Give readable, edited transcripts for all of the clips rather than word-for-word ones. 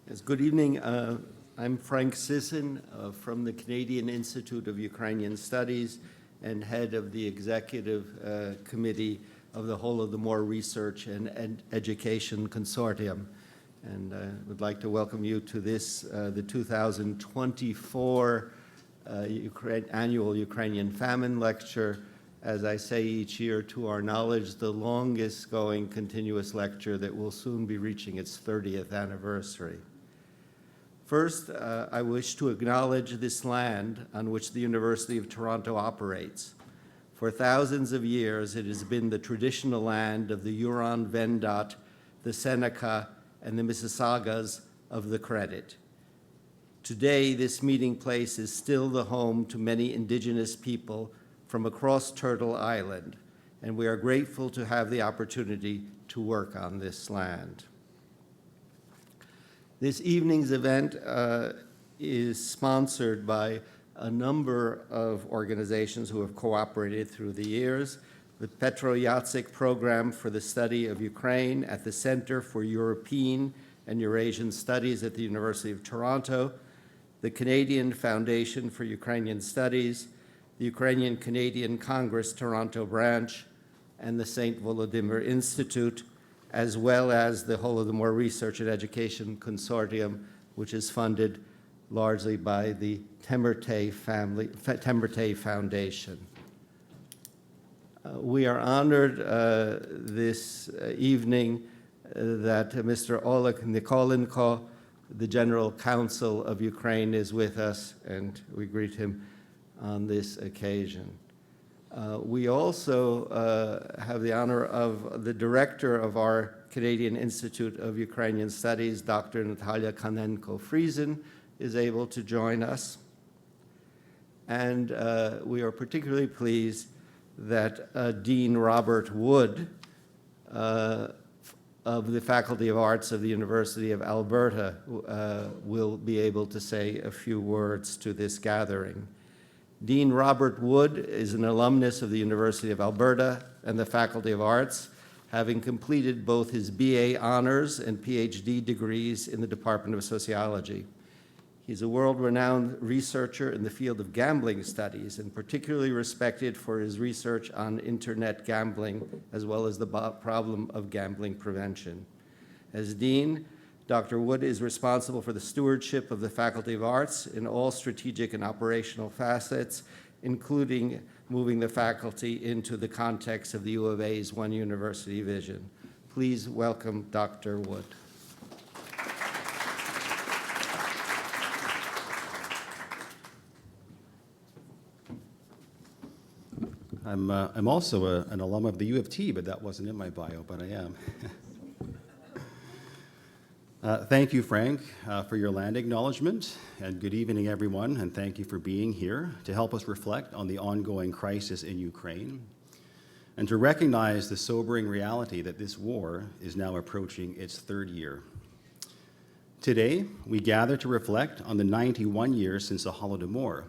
Yes, good evening. I'm Frank Sisson from the Canadian Institute of Ukrainian Studies and head of the executive committee of the Holodomor Research and Education Consortium. And I would like to welcome you to this, the 2024 Annual Ukrainian Famine Lecture. As I say each year, to our knowledge, the longest going continuous lecture that will soon be reaching its 30th anniversary. First, I wish to acknowledge this land on which the University of Toronto operates. For thousands of years, it has been the traditional land of the Huron-Wendat, the Seneca, and the Mississaugas of the Credit. Today, this meeting place is still the home to many Indigenous people from across Turtle Island, and we are grateful to have the opportunity to work on this land. This evening's event is sponsored by a number of organizations who have cooperated through the years. The Petro Yatsyk Program for the Study of Ukraine at the Center for European and Eurasian Studies at the University of Toronto, the Canadian Foundation for Ukrainian Studies, the Ukrainian-Canadian Congress Toronto branch, and the St. Volodymyr Institute, as well as the Holodomor Research and Education Consortium, which is funded largely by the Temerte Foundation. We are honored this evening that Mr. Oleg Nikolenko, the General Counsel of Ukraine, is with us, and we greet him on this occasion. We also have the honor of the director of our Canadian Institute of Ukrainian Studies, Dr. Natalia Kanenko-Friesen, is able to join us. And we are particularly pleased that Dean Robert Wood of the Faculty of Arts of the University of Alberta will be able to say a few words to this gathering. Dean Robert Wood is an alumnus of the University of Alberta and the Faculty of Arts, having completed both his BA honors and PhD degrees in the Department of Sociology. He's a world-renowned researcher in the field of gambling studies and particularly respected for his research on internet gambling, as well as the problem of gambling prevention. As Dean, Dr. Wood is responsible for the stewardship of the Faculty of Arts in all strategic and operational facets, including moving the faculty into the context of the U of A's One University vision. Please welcome Dr. Wood. I'm also an alum of the U of T, but that wasn't in my bio, but I am. Thank you, Frank, for your land acknowledgement, and good evening, everyone, and thank you for being here to help us reflect on the ongoing crisis in Ukraine and to recognize the sobering reality that this war is now approaching its third year. Today, we gather to reflect on the 91 years since the Holodomor,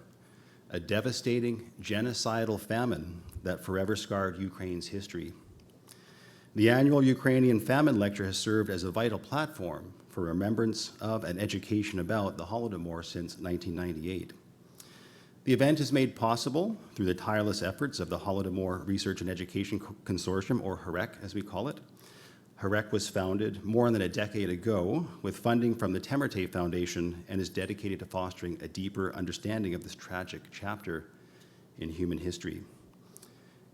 a devastating genocidal famine that forever scarred Ukraine's history. The annual Ukrainian Famine Lecture has served as a vital platform for remembrance of and education about the Holodomor since 1998. The event is made possible through the tireless efforts of the Holodomor Research and Education Consortium, or HREC as we call it. HREC was founded more than a decade ago with funding from the Temerte Foundation and is dedicated to fostering a deeper understanding of this tragic chapter in human history.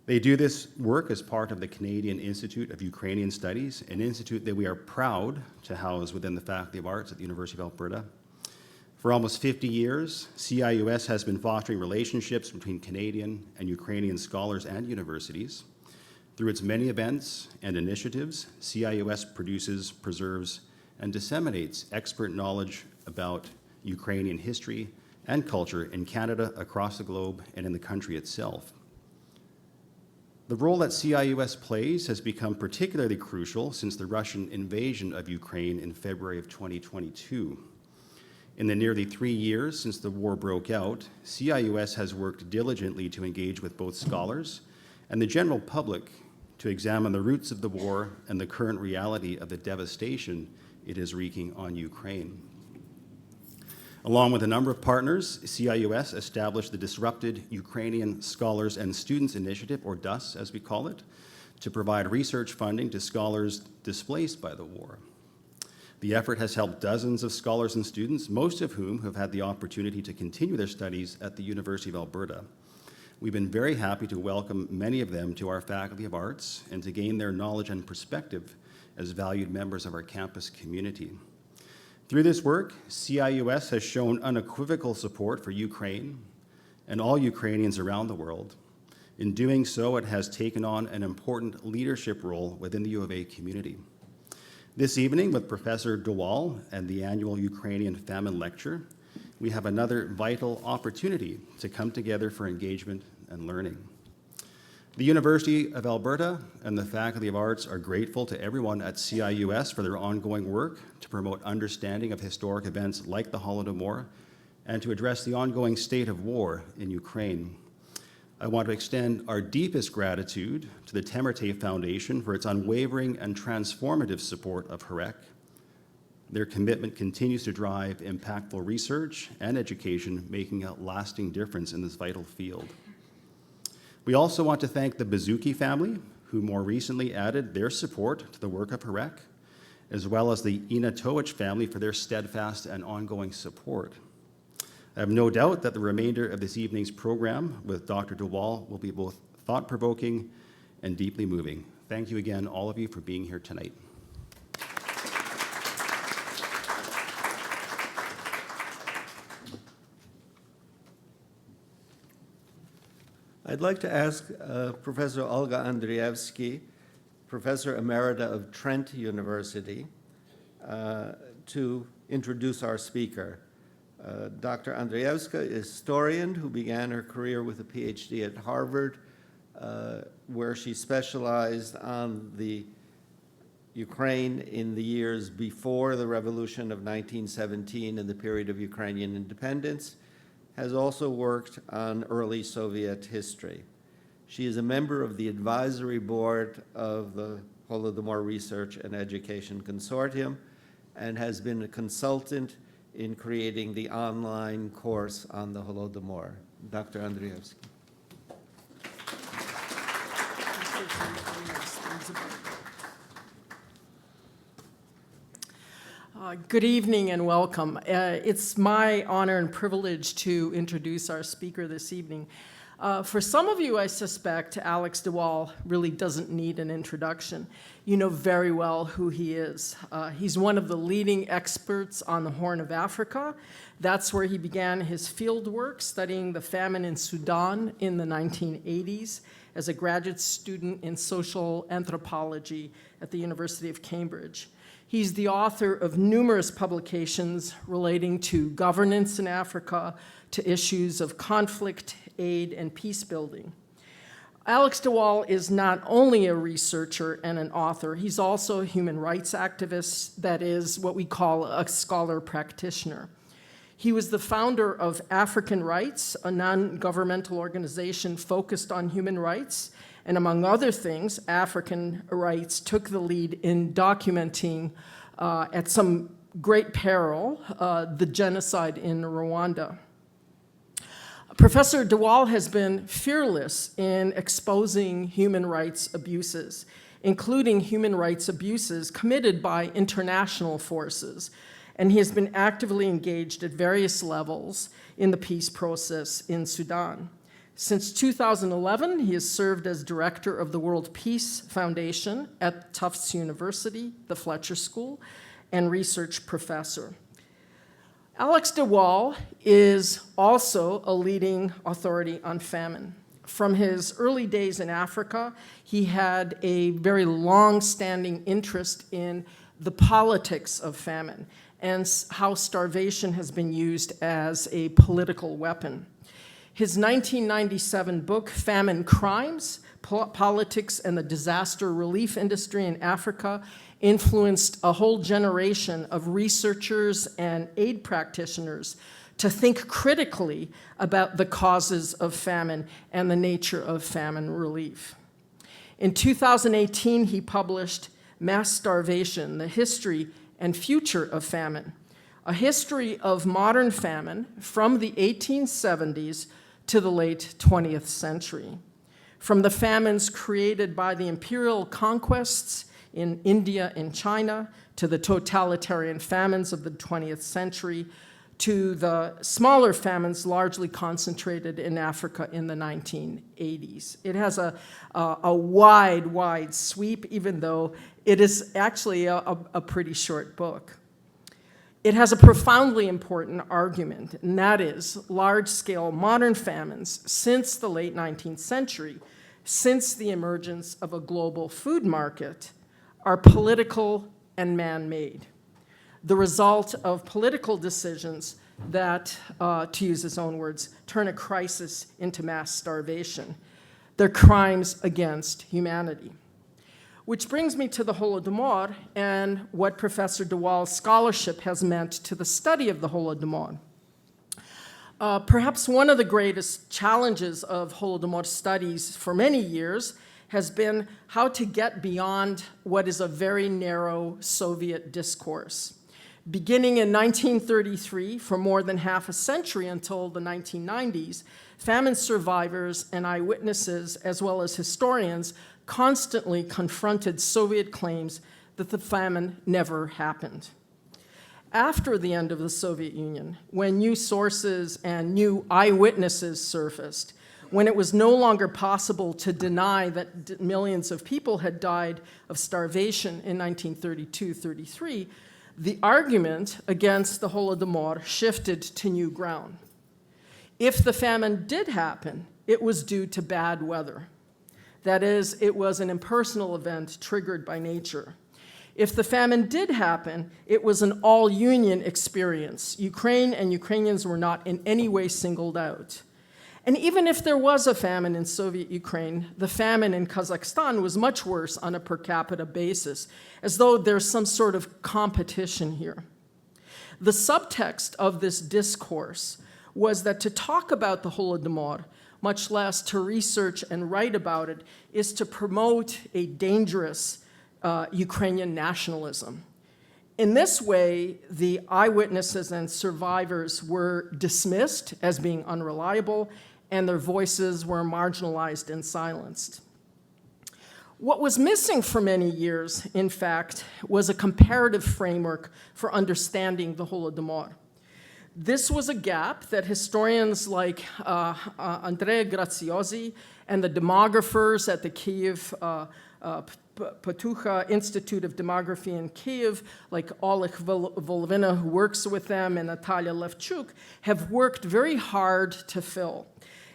They do this work as part of the Canadian Institute of Ukrainian Studies, an institute that we are proud to house within the Faculty of Arts at the University of Alberta. For almost 50 years, CIUS has been fostering relationships between Canadian and Ukrainian scholars and universities. Through its many events and initiatives, CIUS produces, preserves, and disseminates expert knowledge about Ukrainian history and culture in Canada, across the globe, and in the country itself. The role that CIUS plays has become particularly crucial since the Russian invasion of Ukraine in February of 2022. In the nearly 3 years since the war broke out, CIUS has worked diligently to engage with both scholars and the general public to examine the roots of the war and the current reality of the devastation it is wreaking on Ukraine. Along with a number of partners, CIUS established the Disrupted Ukrainian Scholars and Students Initiative, or DUS as we call it, to provide research funding to scholars displaced by the war. The effort has helped dozens of scholars and students, most of whom have had the opportunity to continue their studies at the University of Alberta. We've been very happy to welcome many of them to our Faculty of Arts and to gain their knowledge and perspective as valued members of our campus community. Through this work, CIUS has shown unequivocal support for Ukraine and all Ukrainians around the world. In doing so, it has taken on an important leadership role within the U of A community. This evening, with Professor Dewal and the annual Ukrainian Famine Lecture, we have another vital opportunity to come together for engagement and learning. The University of Alberta and the Faculty of Arts are grateful to everyone at CIUS for their ongoing work to promote understanding of historic events like the Holodomor and to address the ongoing state of war in Ukraine. I want to extend our deepest gratitude to the Temerté Foundation for its unwavering and transformative support of HREC. Their commitment continues to drive impactful research and education, making a lasting difference in this vital field. We also want to thank the Bazuki family, who more recently added their support to the work of HREC, as well as the Inatowicz family for their steadfast and ongoing support. I have no doubt that the remainder of this evening's program with Dr. Dewal will be both thought-provoking and deeply moving. Thank you again, all of you, for being here tonight. I'd like to ask Professor Olga Andrievsky, Professor Emerita of Trent University, to introduce our speaker. Dr. Andrievska is a historian who began her career with a PhD at Harvard, where she specialized on the Ukraine in the years before the revolution of 1917 and the period of Ukrainian independence, has also worked on early Soviet history. She is a member of the advisory board of the Holodomor Research and Education Consortium and has been a consultant in creating the online course on the Holodomor. Dr. Andrievsky. Good evening and welcome. It's my honor and privilege to introduce our speaker this evening. For some of you, I suspect Alex Dewal really doesn't need an introduction. You know very well who he is. He's one of the leading experts on the Horn of Africa. That's where he began his field work, studying the famine in Sudan in the 1980s as a graduate student in social anthropology at the University of Cambridge. He's the author of numerous publications relating to governance in Africa, to issues of conflict, aid, and peace building. Alex Dewal is not only a researcher and an author, he's also a human rights activist, that is what we call a scholar practitioner. He was the founder of African Rights, a non-governmental organization focused on human rights, and among other things, African Rights took the lead in documenting, at some great peril, the genocide in Rwanda. Professor Dewal has been fearless in exposing human rights abuses, including human rights abuses committed by international forces, and he has been actively engaged at various levels in the peace process in Sudan. Since 2011, he has served as director of the World Peace Foundation at Tufts University, the Fletcher School, and research professor. Alex Dewal is also a leading authority on famine. From his early days in Africa, he had a very long-standing interest in the politics of famine and how starvation has been used as a political weapon. His 1997 book, Famine Crimes, Politics and the Disaster Relief Industry in Africa, influenced a whole generation of researchers and aid practitioners to think critically about the causes of famine and the nature of famine relief. In 2018, he published Mass Starvation, The History and Future of Famine, a history of modern famine from the 1870s to the late 20th century. From the famines created by the imperial conquests in India and China, to the totalitarian famines of the 20th century, to the smaller famines largely concentrated in Africa in the 1980s. It has a wide sweep, even though it is actually a pretty short book. It has a profoundly important argument, and that is large-scale modern famines since the late 19th century, since the emergence of a global food market, are political and man-made, the result of political decisions that, to use his own words, turn a crisis into mass starvation. They're crimes against humanity. Which brings me to the Holodomor and what Professor de Waal's scholarship has meant to the study of the Holodomor. Perhaps one of the greatest challenges of Holodomor studies for many years has been how to get beyond what is a very narrow Soviet discourse. Beginning in 1933, for more than half a century until the 1990s, famine survivors and eyewitnesses, as well as historians, constantly confronted Soviet claims that the famine never happened. After the end of the Soviet Union, when new sources and new eyewitnesses surfaced, when it was no longer possible to deny that millions of people had died of starvation in 1932-33, the argument against the Holodomor shifted to new ground. If the famine did happen, it was due to bad weather. That is, it was an impersonal event triggered by nature. If the famine did happen, it was an all-union experience. Ukraine and Ukrainians were not in any way singled out. And even if there was a famine in Soviet Ukraine, the famine in Kazakhstan was much worse on a per capita basis, as though there's some sort of competition here. The subtext of this discourse was that to talk about the Holodomor, much less to research and write about it, is to promote a dangerous Ukrainian nationalism. In this way, the eyewitnesses and survivors were dismissed as being unreliable, and their voices were marginalized and silenced. What was missing for many years, in fact, was a comparative framework for understanding the Holodomor. This was a gap that historians like Andrea Graziosi and the demographers at the Kyiv Petucha Institute of Demography in Kyiv, like Oleg Volovina, who works with them, and Natalia Levchuk, have worked very hard to fill.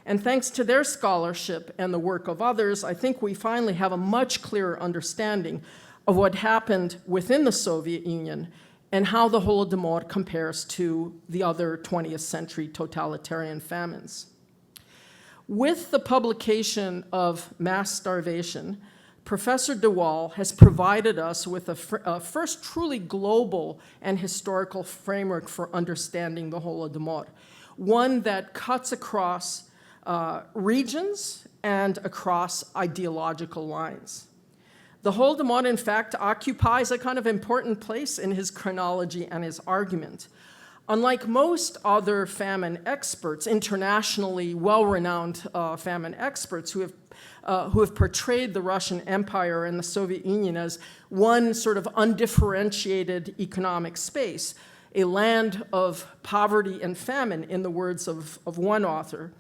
And thanks to their scholarship and the work of others, I think we finally have a much clearer understanding of what happened within the Soviet Union and how the Holodomor compares to the other 20th century totalitarian famines. With the publication of Mass Starvation, Professor de Waal has provided us with a first truly global and historical framework for understanding the Holodomor, one that cuts across regions and across ideological lines. The Holodomor, in fact, occupies a kind of important place in his chronology and his argument. Unlike most other famine experts, internationally well-renowned famine experts who have portrayed the Russian Empire and the Soviet Union as one sort of undifferentiated economic space, a land of poverty and famine, in the words of one author,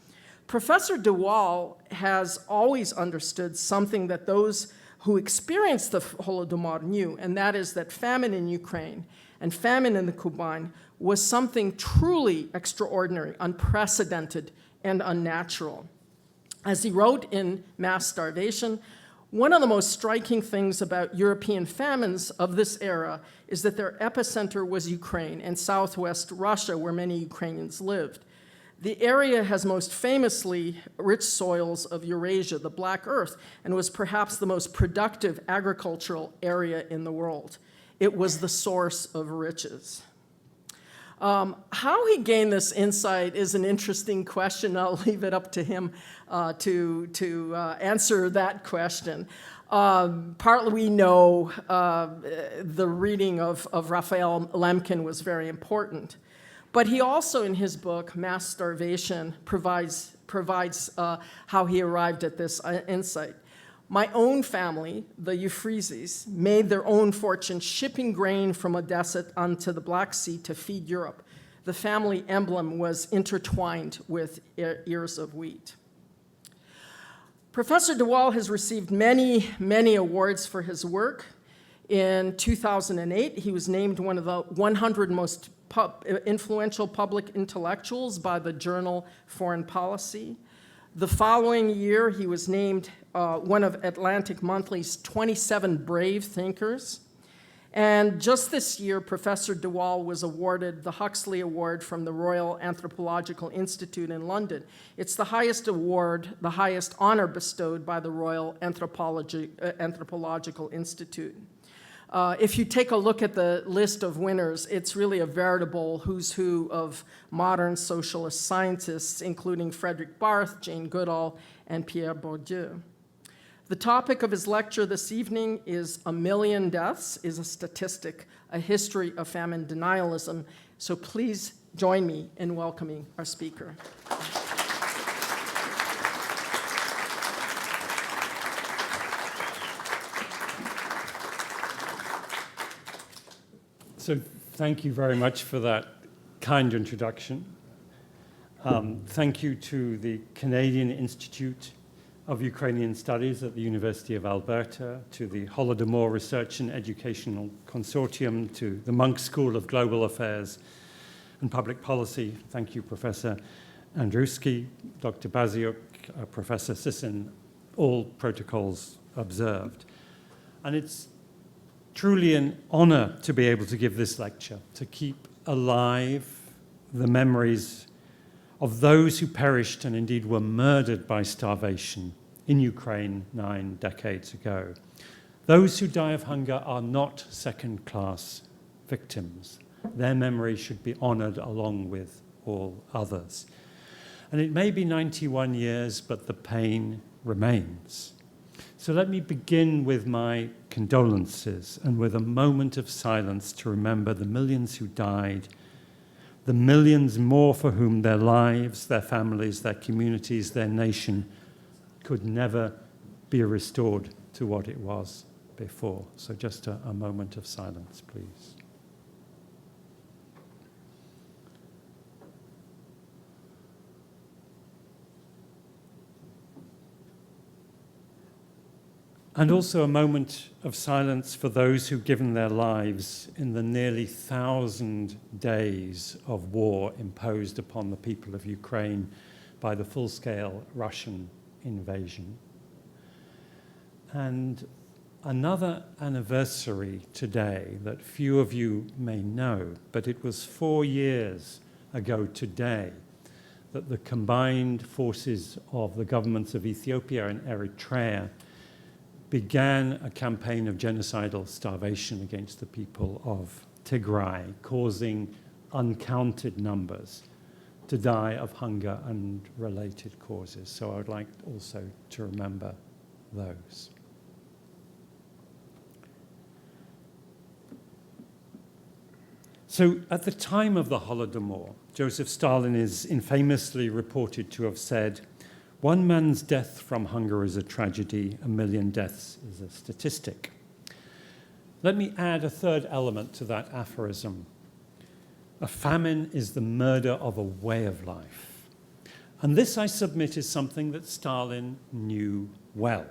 Professor de Waal has always understood something that those who experienced the Holodomor knew, and that is that famine in Ukraine and famine in the Kuban was something truly extraordinary, unprecedented, and unnatural. As he wrote in Mass Starvation, one of the most striking things about European famines of this era is that their epicenter was Ukraine and southwest Russia, where many Ukrainians lived. The area has most famously rich soils of Eurasia, the Black Earth, and was perhaps the most productive agricultural area in the world. It was the source of riches. How he gained this insight is an interesting question. I'll leave it up to him to answer that question. Partly we know the reading of Raphael Lemkin was very important. But he also, in his book, Mass Starvation, provides how he arrived at this insight. My own family, the Euphrates, made their own fortune shipping grain from Odessa onto the Black Sea to feed Europe. The family emblem was intertwined with ears of wheat. Professor de Waal has received many, many awards for his work. In 2008, he was named one of the 100 most influential public intellectuals by the journal Foreign Policy. The following year, he was named one of Atlantic Monthly's 27 brave thinkers. And just this year, Professor de Waal was awarded the Huxley Award from the Royal Anthropological Institute in London. It's the highest award, the highest honor bestowed by the Royal Anthropological Institute. If you take a look at the list of winners, it's really a veritable who's who of modern socialist scientists, including Frederick Barth, Jane Goodall, and Pierre Bourdieu. The topic of his lecture this evening is "A Million Deaths is a Statistic, a History of Famine Denialism." So please join me in welcoming our speaker. So thank you very much for that kind introduction. Thank you to the Canadian Institute of Ukrainian Studies at the University of Alberta, to the Holodomor Research and Educational Consortium, to the Monk School of Global Affairs and Public Policy. Thank you, Professor Andruski, Dr. Baziuk, Professor Sisson, all protocols observed. And it's truly an honor to be able to give this lecture, to keep alive the memories of those who perished and indeed were murdered by starvation in Ukraine 9 decades ago. Those who die of hunger are not second-class victims. Their memory should be honored along with all others. And it may be 91 years, but the pain remains. So let me begin with my condolences and with a moment of silence to remember the millions who died, the millions more for whom their lives, their families, their communities, their nation could never be restored to what it was before. So just a moment of silence, please. And also a moment of silence for those who've given their lives in the nearly 1,000 days of war imposed upon the people of Ukraine by the full-scale Russian invasion. And another anniversary today that few of you may know, but it was 4 years ago today that the combined forces of the governments of Ethiopia and Eritrea began a campaign of genocidal starvation against the people of Tigray, causing uncounted numbers to die of hunger and related causes. So I would like also to remember those. So at the time of the Holodomor, Josef Stalin is infamously reported to have said, "One man's death from hunger is a tragedy, 1 million deaths is a statistic." Let me add a third element to that aphorism. A famine is the murder of a way of life. And this, I submit, is something that Stalin knew well.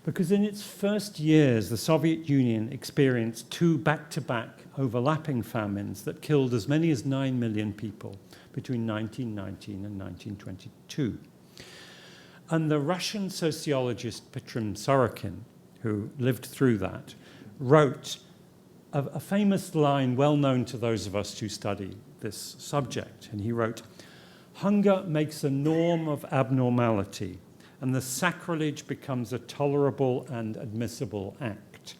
Because in its first years, the Soviet Union experienced 2 back-to-back overlapping famines that killed as many as 9 million people between 1919 and 1922. And the Russian sociologist Petrim Sorokin, who lived through that, wrote a famous line well known to those of us who study this subject. And he wrote, "Hunger makes a norm of abnormality, and the sacrilege becomes a tolerable and admissible act.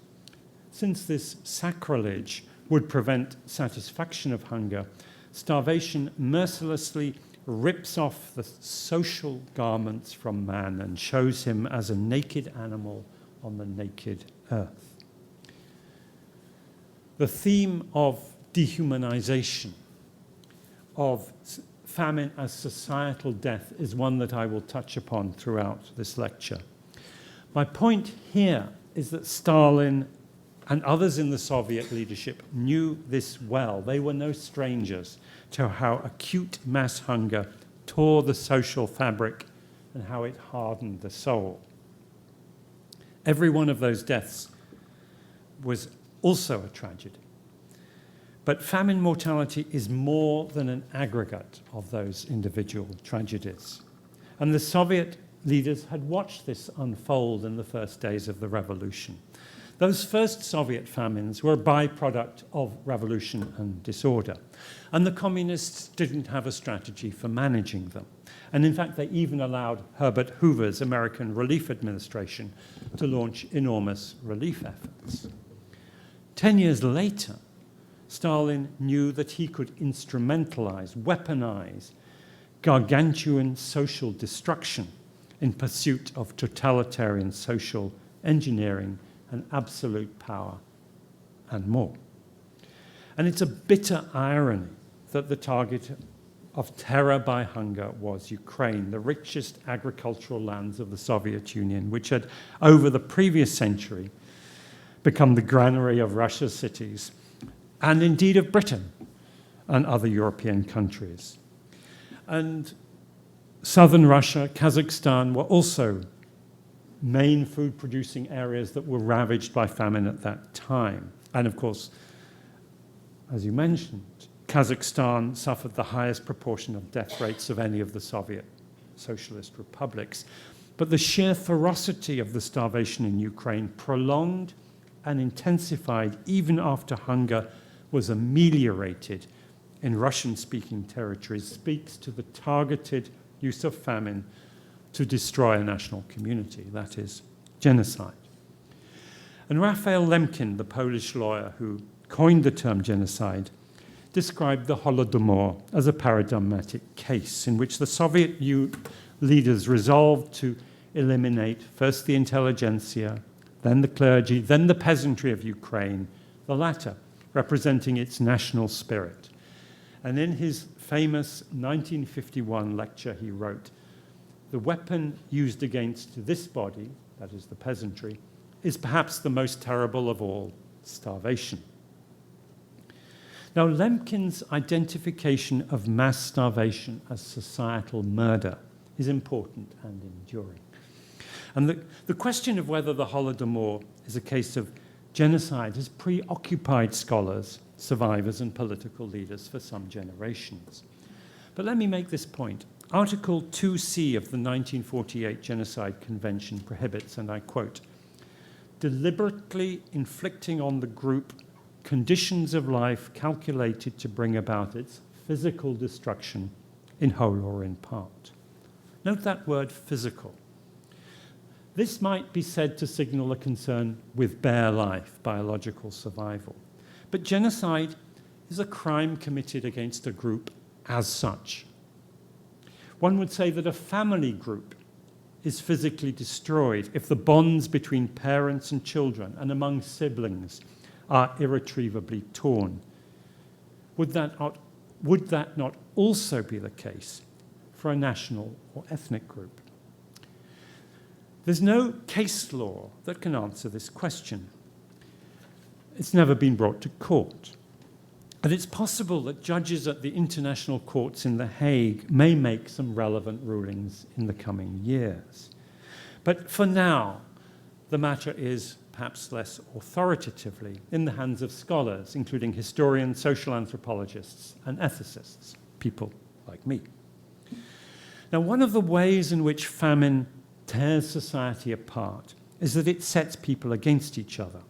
Since this sacrilege would prevent satisfaction of hunger, starvation mercilessly rips off the social garments from man and shows him as a naked animal on the naked earth. The theme of dehumanization, of famine as societal death, is one that I will touch upon throughout this lecture. My point here is that Stalin and others in the Soviet leadership knew this well. They were no strangers to how acute mass hunger tore the social fabric and how it hardened the soul. Every one of those deaths was also a tragedy. But famine mortality is more than an aggregate of those individual tragedies. And the Soviet leaders had watched this unfold in the first days of the revolution. Those first Soviet famines were a byproduct of revolution and disorder. And the communists didn't have a strategy for managing them. And in fact, they even allowed Herbert Hoover's American Relief Administration to launch enormous relief efforts. 10 years later, Stalin knew that he could instrumentalize, weaponize gargantuan social destruction in pursuit of totalitarian social engineering and absolute power and more. And it's a bitter irony that the target of terror by hunger was Ukraine, the richest agricultural lands of the Soviet Union, which had, over the previous century, become the granary of Russia's cities, and indeed of Britain and other European countries. And southern Russia, Kazakhstan were also main food-producing areas that were ravaged by famine at that time. And of course, as you mentioned, Kazakhstan suffered the highest proportion of death rates of any of the Soviet socialist republics. But the sheer ferocity of the starvation in Ukraine, prolonged and intensified even after hunger was ameliorated in Russian-speaking territories, speaks to the targeted use of famine to destroy a national community, that is, genocide. And Raphael Lemkin, the Polish lawyer who coined the term genocide, described the Holodomor as a paradigmatic case in which the Soviet leaders resolved to eliminate first the intelligentsia, then the clergy, then the peasantry of Ukraine, the latter representing its national spirit. And in his famous 1951 lecture, he wrote, "The weapon used against this body, that is the peasantry, is perhaps the most terrible of all, starvation." Now, Lemkin's identification of mass starvation as societal murder is important and enduring. And the question of whether the Holodomor is a case of genocide has preoccupied scholars, survivors, and political leaders for some generations. But let me make this point. Article 2C of the 1948 Genocide Convention prohibits, and I quote, "deliberately inflicting on the group conditions of life calculated to bring about its physical destruction in whole or in part." Note that word physical. This might be said to signal a concern with bare life, biological survival. But genocide is a crime committed against a group as such. One would say that a family group is physically destroyed if the bonds between parents and children and among siblings are irretrievably torn. Would that not also be the case for a national or ethnic group? There's no case law that can answer this question. It's never been brought to court. But it's possible that judges at the international courts in The Hague may make some relevant rulings in the coming years. But for now, the matter is, perhaps less authoritatively, in the hands of scholars, including historians, social anthropologists, and ethicists, people like me. Now, one of the ways in which famine tears society apart is that it sets people against each other.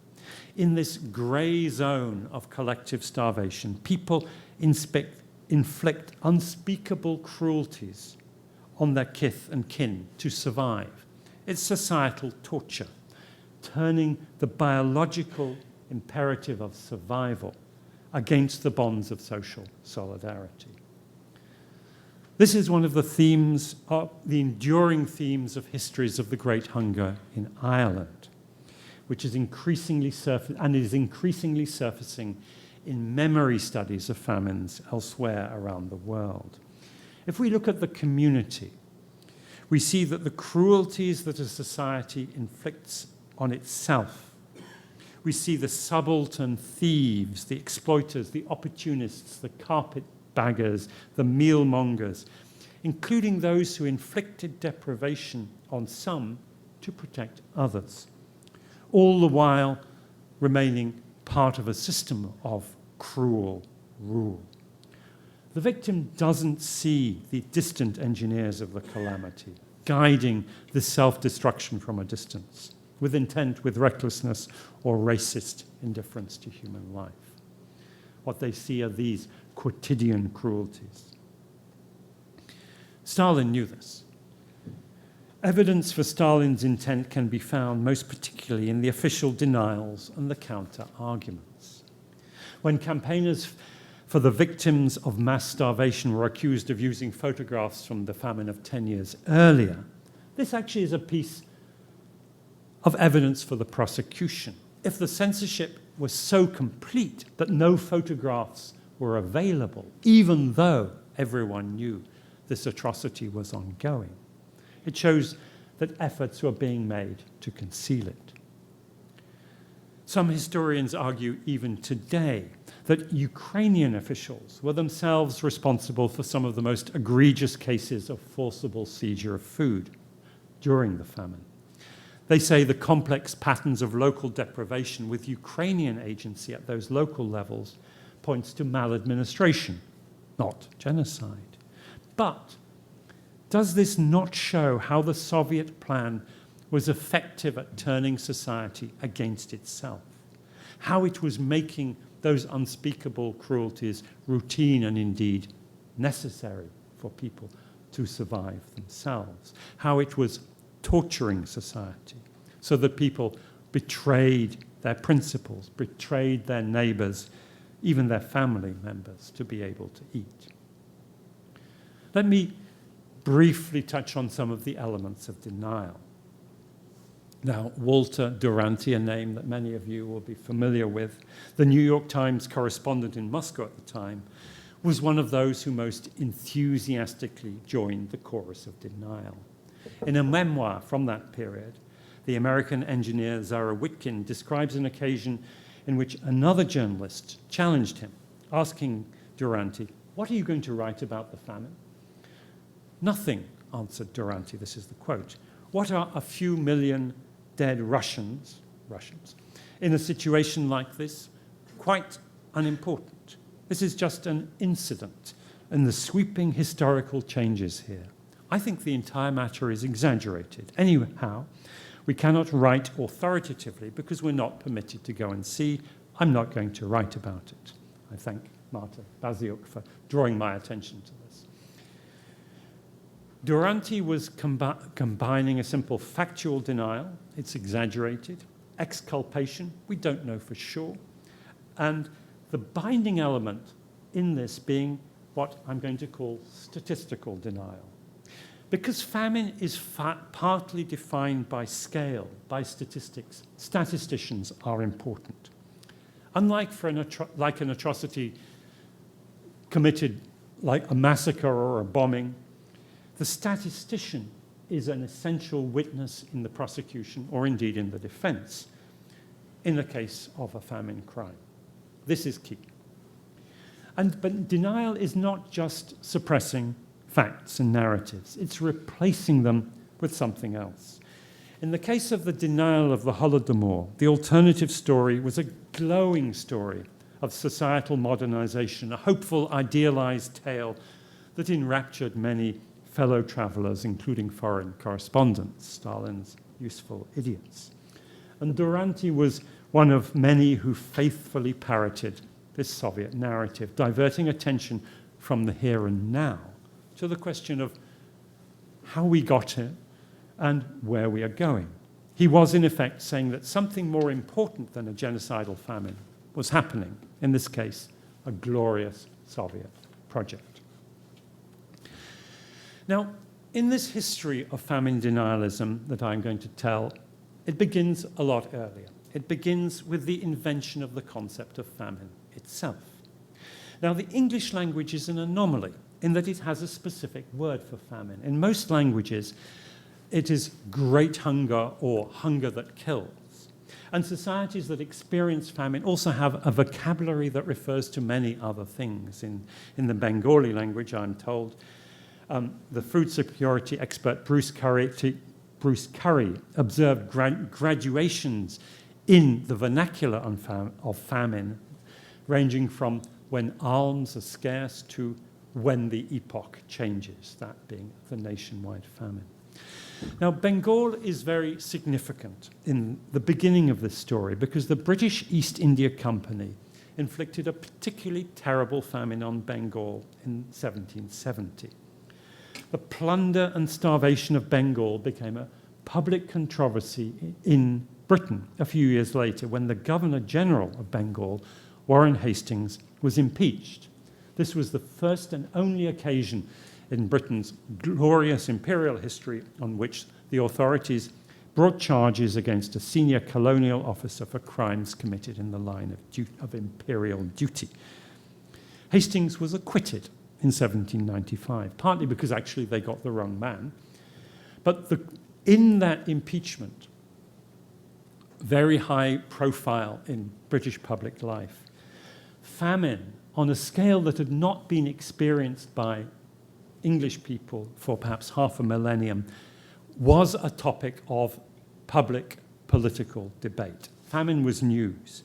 In this grey zone of collective starvation, people inflict unspeakable cruelties on their kith and kin to survive. It's societal torture, turning the biological imperative of survival against the bonds of social solidarity. This is one of the themes, the enduring themes of histories of the Great Hunger in Ireland. which is increasingly surfacing in memory studies of famines elsewhere around the world. If we look at the community, we see that the cruelties that a society inflicts on itself, we see the subaltern thieves, the exploiters, the opportunists, the carpetbaggers, the mealmongers, including those who inflicted deprivation on some to protect others, all the while remaining part of a system of cruel rule. The victim doesn't see the distant engineers of the calamity, guiding the self-destruction from a distance, with intent, with recklessness, or racist indifference to human life. What they see are these quotidian cruelties. Stalin knew this. Evidence for Stalin's intent can be found most particularly in the official denials and the counter-arguments. When campaigners for the victims of mass starvation were accused of using photographs from the famine of 10 years earlier, this actually is a piece of evidence for the prosecution. If the censorship was so complete that no photographs were available, even though everyone knew this atrocity was ongoing, it shows that efforts were being made to conceal it. Some historians argue even today that Ukrainian officials were themselves responsible for some of the most egregious cases of forcible seizure of food during the famine. They say the complex patterns of local deprivation with Ukrainian agency at those local levels points to maladministration, not genocide. But does this not show how the Soviet plan was effective at turning society against itself? How it was making those unspeakable cruelties routine and indeed necessary for people to survive themselves? How it was torturing society so that people betrayed their principles, betrayed their neighbors, even their family members, to be able to eat. Let me briefly touch on some of the elements of denial. Now, Walter Duranty, a name that many of you will be familiar with, the New York Times correspondent in Moscow at the time, was one of those who most enthusiastically joined the chorus of denial. In a memoir from that period, the American engineer Zara Witkin describes an occasion in which another journalist challenged him, asking Duranty, "What are you going to write about the famine?" "Nothing," answered Duranty, this is the quote. "What are a few million dead Russians, in a situation like this? Quite unimportant. This is just an incident in the sweeping historical changes here. I think the entire matter is exaggerated. Anyhow, we cannot write authoritatively because we're not permitted to go and see. I'm not going to write about it." I thank Marta Baziuk for drawing my attention to this. Duranty was combining a simple factual denial, it's exaggerated, exculpation, we don't know for sure, and the binding element in this being what I'm going to call statistical denial. Because famine is partly defined by scale, by statistics, statisticians are important. Unlike for an atrocity committed like a massacre or a bombing, the statistician is an essential witness in the prosecution or indeed in the defense in the case of a famine crime. This is key. But denial is not just suppressing facts and narratives, it's replacing them with something else. In the case of the denial of the Holodomor, the alternative story was a glowing story of societal modernization, a hopeful, idealized tale that enraptured many fellow travelers, including foreign correspondents, Stalin's useful idiots. And Duranty was one of many who faithfully parroted this Soviet narrative, diverting attention from the here and now to the question of how we got here and where we are going. He was, in effect, saying that something more important than a genocidal famine was happening, in this case, a glorious Soviet project. Now, in this history of famine denialism that I'm going to tell, it begins a lot earlier. It begins with the invention of the concept of famine itself. Now, the English language is an anomaly in that it has a specific word for famine. In most languages, it is great hunger or hunger that kills. And societies that experience famine also have a vocabulary that refers to many other things. In the Bengali language, I'm told, the food security expert Bruce Curry observed graduations in the vernacular of famine, ranging from when alms are scarce to when the epoch changes, that being the nationwide famine. Now, Bengal is very significant in the beginning of this story because the British East India Company inflicted a particularly terrible famine on Bengal in 1770. The plunder and starvation of Bengal became a public controversy in Britain a few years later when the Governor-General of Bengal, Warren Hastings, was impeached. This was the first and only occasion in Britain's glorious imperial history on which the authorities brought charges against a senior colonial officer for crimes committed in the line of imperial duty. Hastings was acquitted in 1795, partly because actually they got the wrong man. But in that impeachment, very high profile in British public life, famine on a scale that had not been experienced by English people for perhaps half a millennium was a topic of public political debate. Famine was news.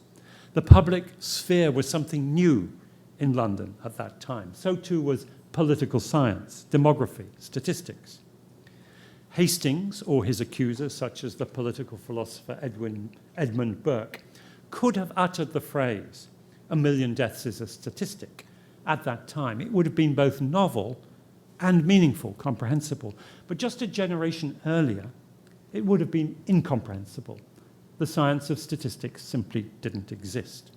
The public sphere was something new in London at that time. So too was political science, demography, statistics. Hastings, or his accusers, such as the political philosopher Edmund Burke, could have uttered the phrase, "1 million deaths is a statistic," at that time. It would have been both novel and meaningful, comprehensible. But just a generation earlier, it would have been incomprehensible. The science of statistics simply didn't exist.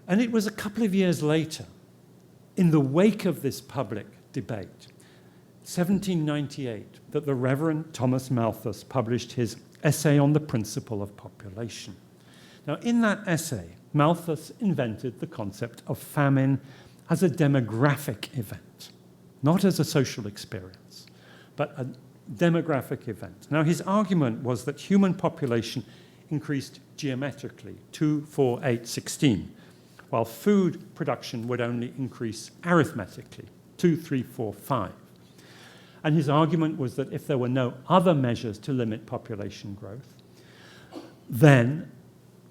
And it was a couple of years later, in the wake of this public debate, 1798, that the Reverend Thomas Malthus published his Essay on the Principle of Population. Now, in that essay, Malthus invented the concept of famine as a demographic event, not as a social experience, but a demographic event. Now, his argument was that human population increased geometrically, 2, 4, 8, 16, while food production would only increase arithmetically, 2, 3, 4, 5. And his argument was that if there were no other measures to limit population growth, then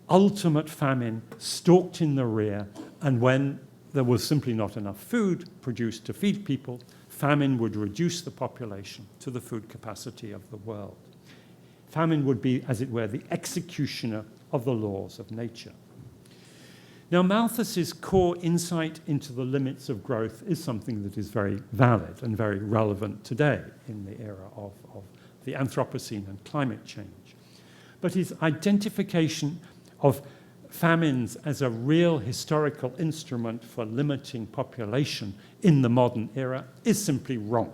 ultimate famine stalked in the rear, and when there was simply not enough food produced to feed people, famine would reduce the population to the food capacity of the world. Famine would be, as it were, the executioner of the laws of nature. Now, Malthus's core insight into the limits of growth is something that is very valid and very relevant today in the era of the Anthropocene and climate change. But his identification of famines as a real historical instrument for limiting population in the modern era is simply wrong.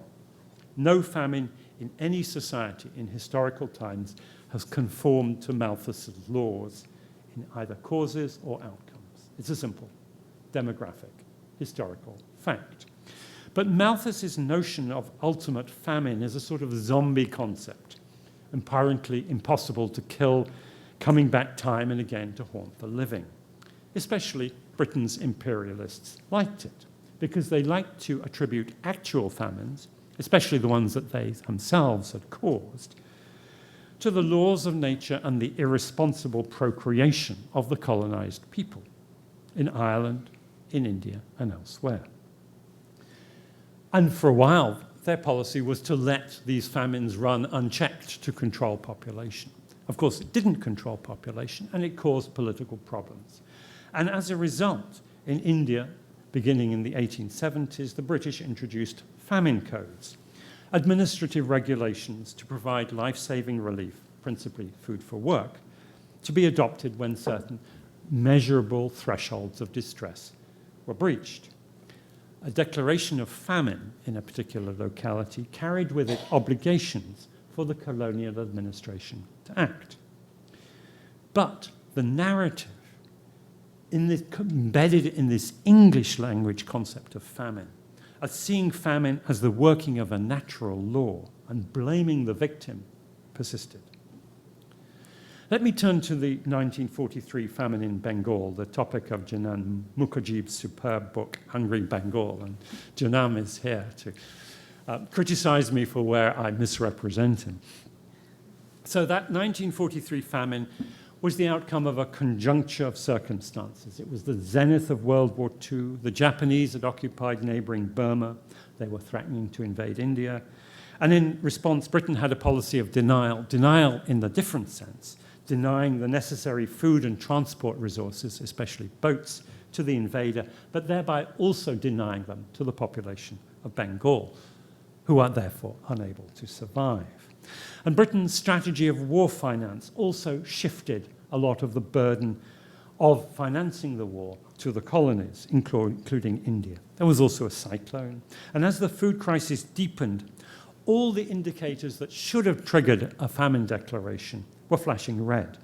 No famine in any society in historical times has conformed to Malthus's laws in either causes or outcomes. It's a simple demographic, historical fact. But Malthus's notion of ultimate famine is a sort of zombie concept, apparently impossible to kill, coming back time and again to haunt the living. Especially Britain's imperialists liked it, because they liked to attribute actual famines, especially the ones that they themselves had caused, to the laws of nature and the irresponsible procreation of the colonized people in Ireland, in India, and elsewhere. And for a while, their policy was to let these famines run unchecked to control population. Of course, it didn't control population, and it caused political problems. And as a result, in India, beginning in the 1870s, the British introduced famine codes, administrative regulations to provide life-saving relief, principally food for work, to be adopted when certain measurable thresholds of distress were breached. A declaration of famine in a particular locality carried with it obligations for the colonial administration to act. But the narrative embedded in this English language concept of famine, as seeing famine as the working of a natural law and blaming the victim, persisted. Let me turn to the 1943 famine in Bengal, the topic of Janan Mukherjee's superb book, Hungry Bengal. And Janam is here to criticize me for where I misrepresent him. So that 1943 famine was the outcome of a conjuncture of circumstances. It was the zenith of World War II. The Japanese had occupied neighboring Burma. They were threatening to invade India. And in response, Britain had a policy of denial in the different sense, denying the necessary food and transport resources, especially boats, to the invader, but thereby also denying them to the population of Bengal, who are therefore unable to survive. And Britain's strategy of war finance also shifted a lot of the burden of financing the war to the colonies, including India. There was also a cyclone. And as the food crisis deepened, all the indicators that should have triggered a famine declaration were flashing red.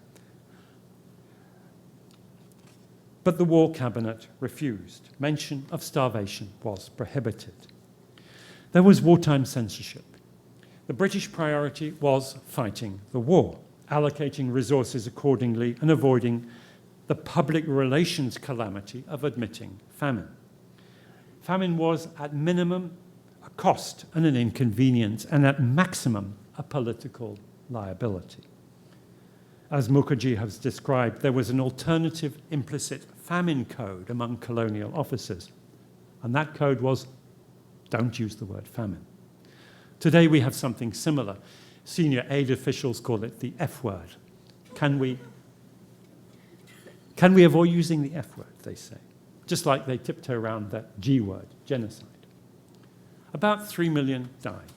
But the War Cabinet refused. Mention of starvation was prohibited. There was wartime censorship. The British priority was fighting the war, allocating resources accordingly and avoiding the public relations calamity of admitting famine. Famine was at minimum a cost and an inconvenience, and at maximum a political liability. As Mukherjee has described, there was an alternative implicit famine code among colonial officers, and that code was, don't use the word famine. Today we have something similar. Senior aid officials call it the F word. Can we avoid using the F word, they say, just like they tiptoe around that G word, genocide. About 3 million died.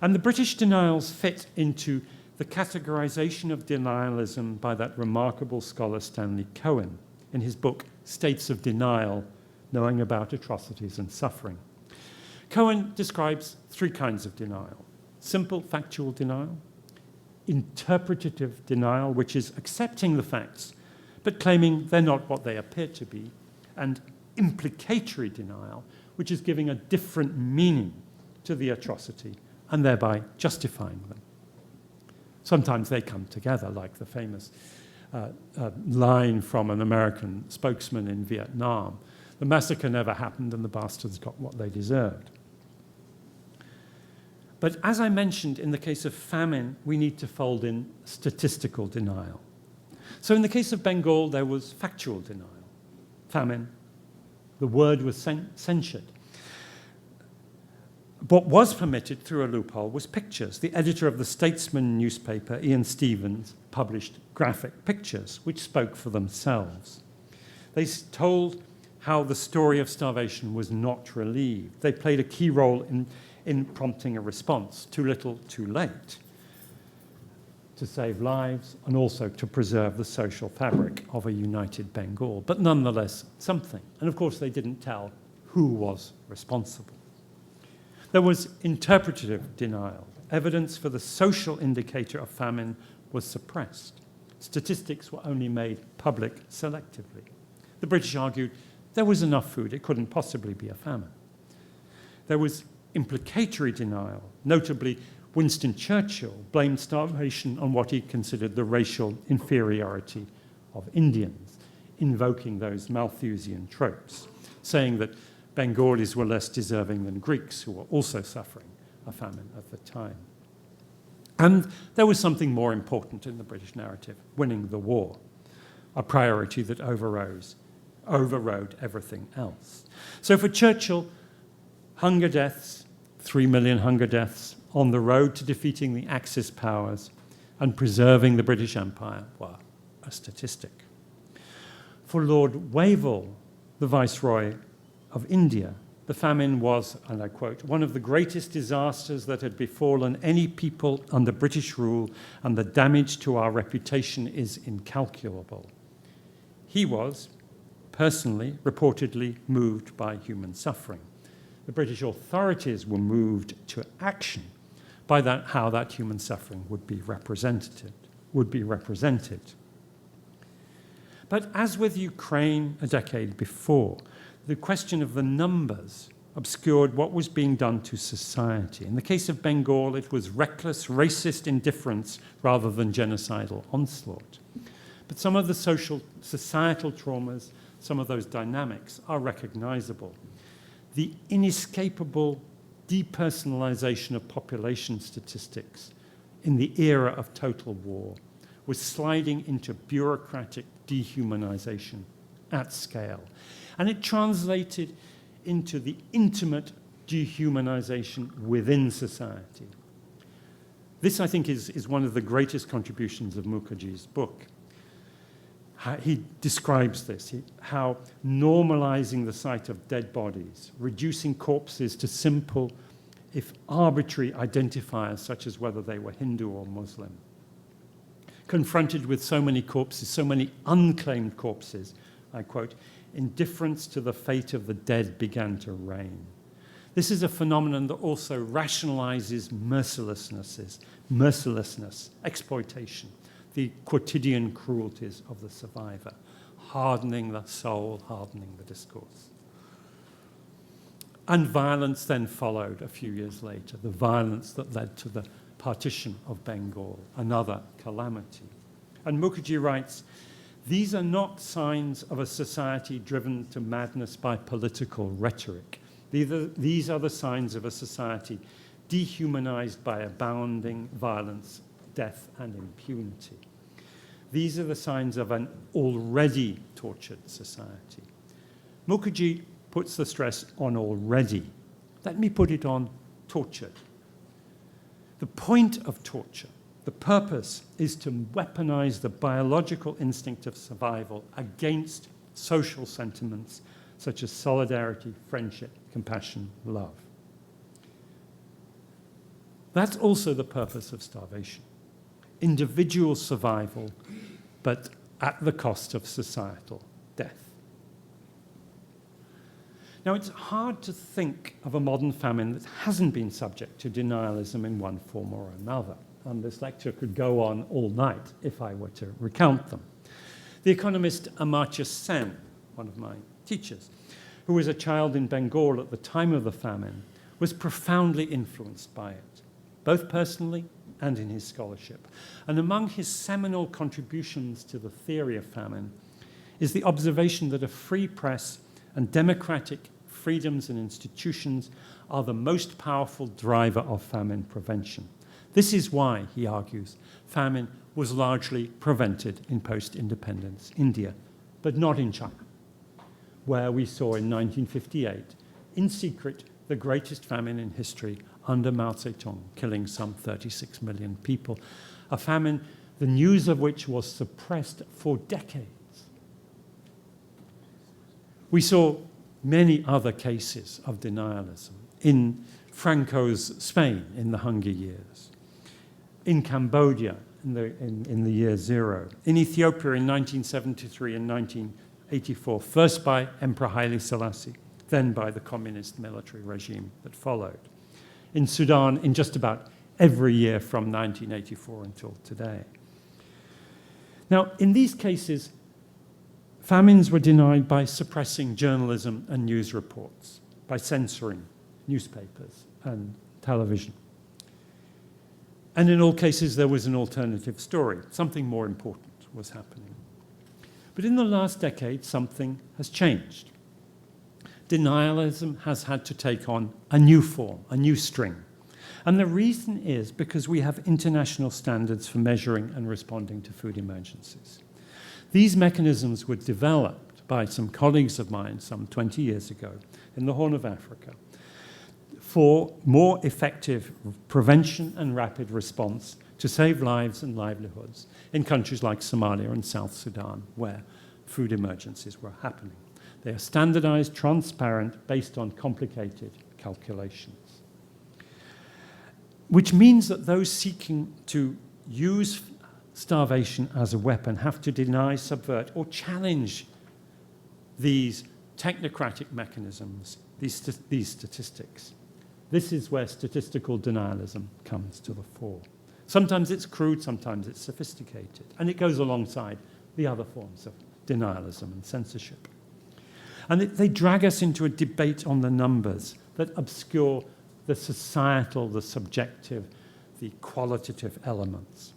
And the British denials fit into the categorization of denialism by that remarkable scholar Stanley Cohen in his book, States of Denial, Knowing About Atrocities and Suffering. Cohen describes 3 kinds of denial: simple factual denial, interpretative denial, which is accepting the facts but claiming they're not what they appear to be, and implicatory denial, which is giving a different meaning to the atrocity and thereby justifying them. Sometimes they come together, like the famous line from an American spokesman in Vietnam: the massacre never happened and the bastards got what they deserved. But as I mentioned, in the case of famine, we need to fold in statistical denial. So in the case of Bengal, there was factual denial. Famine, the word was censured. What was permitted through a loophole was pictures. The editor of the Statesman newspaper, Ian Stevens, published graphic pictures which spoke for themselves. They told how the story of starvation was not relieved. They played a key role in prompting a response, too little, too late, to save lives and also to preserve the social fabric of a united Bengal, but nonetheless something. And of course they didn't tell who was responsible. There was interpretative denial. Evidence for the social indicator of famine was suppressed. Statistics were only made public selectively. The British argued there was enough food, it couldn't possibly be a famine. There was implicatory denial. Notably, Winston Churchill blamed starvation on what he considered the racial inferiority of Indians, invoking those Malthusian tropes, saying that Bengalis were less deserving than Greeks, who were also suffering a famine at the time. And there was something more important in the British narrative: winning the war, a priority that overrode everything else. So for Churchill, hunger deaths, 3 million hunger deaths on the road to defeating the Axis powers and preserving the British Empire were a statistic. For Lord Wavell, the Viceroy of India, the famine was, and I quote, "one of the greatest disasters that had befallen any people under British rule, and the damage to our reputation is incalculable." He was personally, reportedly, moved by human suffering. The British authorities were moved to action by how that human suffering would be represented. But as with Ukraine a decade before, the question of the numbers obscured what was being done to society. In the case of Bengal, it was reckless, racist indifference rather than genocidal onslaught. But some of the societal traumas, some of those dynamics are recognizable. The inescapable depersonalization of population statistics in the era of total war was sliding into bureaucratic dehumanization at scale. And it translated into the intimate dehumanization within society. This, I think, is one of the greatest contributions of Mukherjee's book. He describes this, how normalizing the sight of dead bodies, reducing corpses to simple, if arbitrary, identifiers such as whether they were Hindu or Muslim. Confronted with so many corpses, so many unclaimed corpses, I quote, indifference to the fate of the dead began to reign. This is a phenomenon that also rationalizes mercilessness, exploitation, the quotidian cruelties of the survivor, hardening the soul, hardening the discourse. And violence then followed a few years later, the violence that led to the partition of Bengal, another calamity. And Mukherjee writes, these are not signs of a society driven to madness by political rhetoric. These are the signs of a society dehumanized by abounding violence, death, and impunity. These are the signs of an already tortured society. Mukherjee puts the stress on already. Let me put it on tortured. The point of torture, the purpose, is to weaponize the biological instinct of survival against social sentiments such as solidarity, friendship, compassion, love. That's also the purpose of starvation. Individual survival, but at the cost of societal death. Now, it's hard to think of a modern famine that hasn't been subject to denialism in one form or another. And this lecture could go on all night if I were to recount them. The economist Amartya Sen, one of my teachers, who was a child in Bengal at the time of the famine, was profoundly influenced by it, both personally and in his scholarship. And among his seminal contributions to the theory of famine is the observation that a free press and democratic freedoms and institutions are the most powerful driver of famine prevention. This is why, he argues, famine was largely prevented in post-independence India, but not in China, where we saw in 1958, in secret, the greatest famine in history under Mao Zedong, killing some 36 million people, a famine the news of which was suppressed for decades. We saw many other cases of denialism in Franco's Spain in the Hunger Years, in Cambodia in the year zero, in Ethiopia in 1973 and 1984, first by Emperor Haile Selassie, then by the communist military regime that followed. In Sudan, in just about every year from 1984 until today. Now, in these cases, famines were denied by suppressing journalism and news reports, by censoring newspapers and television. And in all cases, there was an alternative story. Something more important was happening. But in the last decade, something has changed. Denialism has had to take on a new form, a new string. And the reason is because we have international standards for measuring and responding to food emergencies. These mechanisms were developed by some colleagues of mine some 20 years ago in the Horn of Africa for more effective prevention and rapid response to save lives and livelihoods in countries like Somalia and South Sudan, where food emergencies were happening. They are standardized, transparent, based on complicated calculations. Which means that those seeking to use starvation as a weapon have to deny, subvert, or challenge these technocratic mechanisms, these statistics. This is where statistical denialism comes to the fore. Sometimes it's crude, sometimes it's sophisticated, and it goes alongside the other forms of denialism and censorship. And they drag us into a debate on the numbers that obscure the societal, the subjective, the qualitative elements.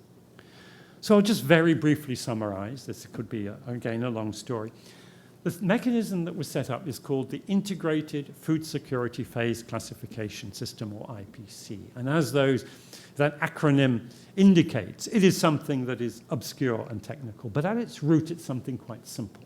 So I'll just very briefly summarize. This could be, again, a long story. The mechanism that was set up is called the Integrated Food Security Phase Classification System, or IPC. And as that acronym indicates, it is something that is obscure and technical, but at its root, it's something quite simple.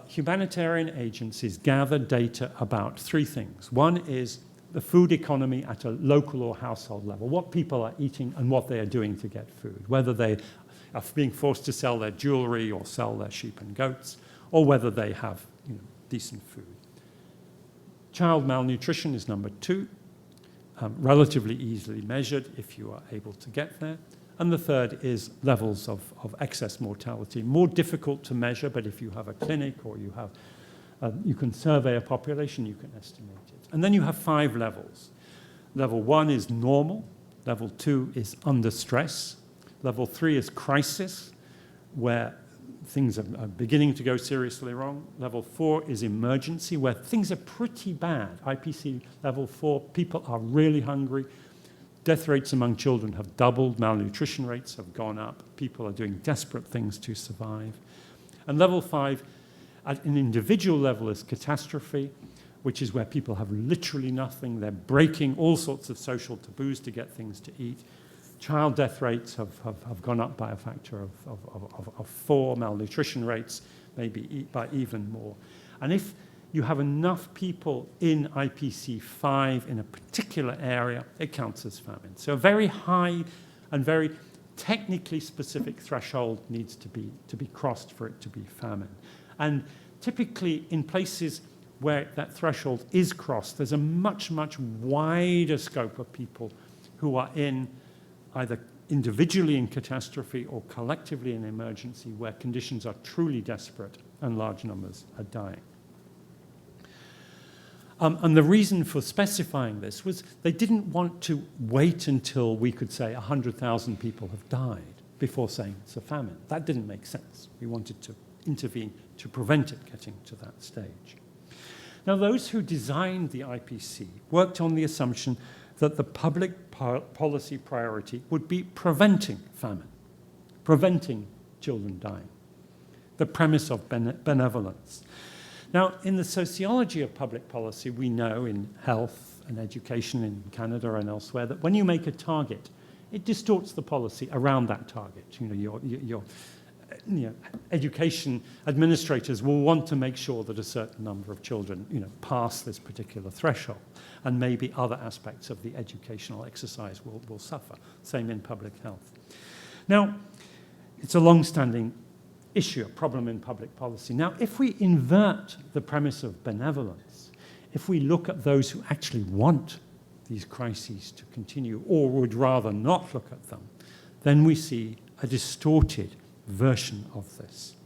Humanitarian agencies gather data about three things. One is the food economy at a local or household level, what people are eating and what they are doing to get food, whether they are being forced to sell their jewelry or sell their sheep and goats, or whether they have decent food. Child malnutrition is number two, relatively easily measured if you are able to get there. And the third is levels of excess mortality, more difficult to measure, but if you have a clinic or you can survey a population, you can estimate it. And then you have 5 levels. Level 1 is normal. Level 2 is under stress. Level 3 is crisis, where things are beginning to go seriously wrong. Level 4 is emergency, where things are pretty bad. IPC level 4, people are really hungry. Death rates among children have doubled. Malnutrition rates have gone up. People are doing desperate things to survive. And level 5, at an individual level, is catastrophe, which is where people have literally nothing. They're breaking all sorts of social taboos to get things to eat. Child death rates have gone up by a factor of 4. Malnutrition rates maybe by even more. And if you have enough people in IPC 5 in a particular area, it counts as famine. So a very high and very technically specific threshold needs to be crossed for it to be famine. And typically in places where that threshold is crossed, there's a much, much wider scope of people who are in either individually in catastrophe or collectively in emergency, where conditions are truly desperate and large numbers are dying. And the reason for specifying this was they didn't want to wait until we could say 100,000 people have died before saying it's a famine. That didn't make sense. We wanted to intervene to prevent it getting to that stage. Now, those who designed the IPC worked on the assumption that the public policy priority would be preventing famine, preventing children dying, the premise of benevolence. Now, in the sociology of public policy, we know in health and education in Canada and elsewhere that when you make a target, it distorts the policy around that target. Your education administrators will want to make sure that a certain number of children, pass this particular threshold, and maybe other aspects of the educational exercise will suffer. Same in public health. Now, it's a long-standing issue, a problem in public policy. Now, if we invert the premise of benevolence, if we look at those who actually want these crises to continue or would rather not look at them, then we see a distorted version of this.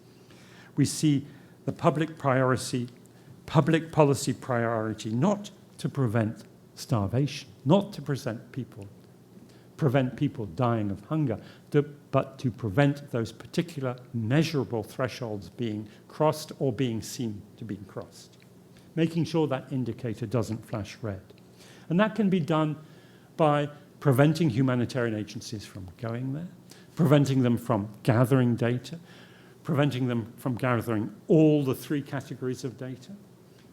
We see the public policy priority not to prevent starvation, not to prevent people dying of hunger, but to prevent those particular measurable thresholds being crossed or being seen to be crossed, making sure that indicator doesn't flash red. And that can be done by preventing humanitarian agencies from going there, preventing them from gathering data, preventing them from gathering all the 3 categories of data,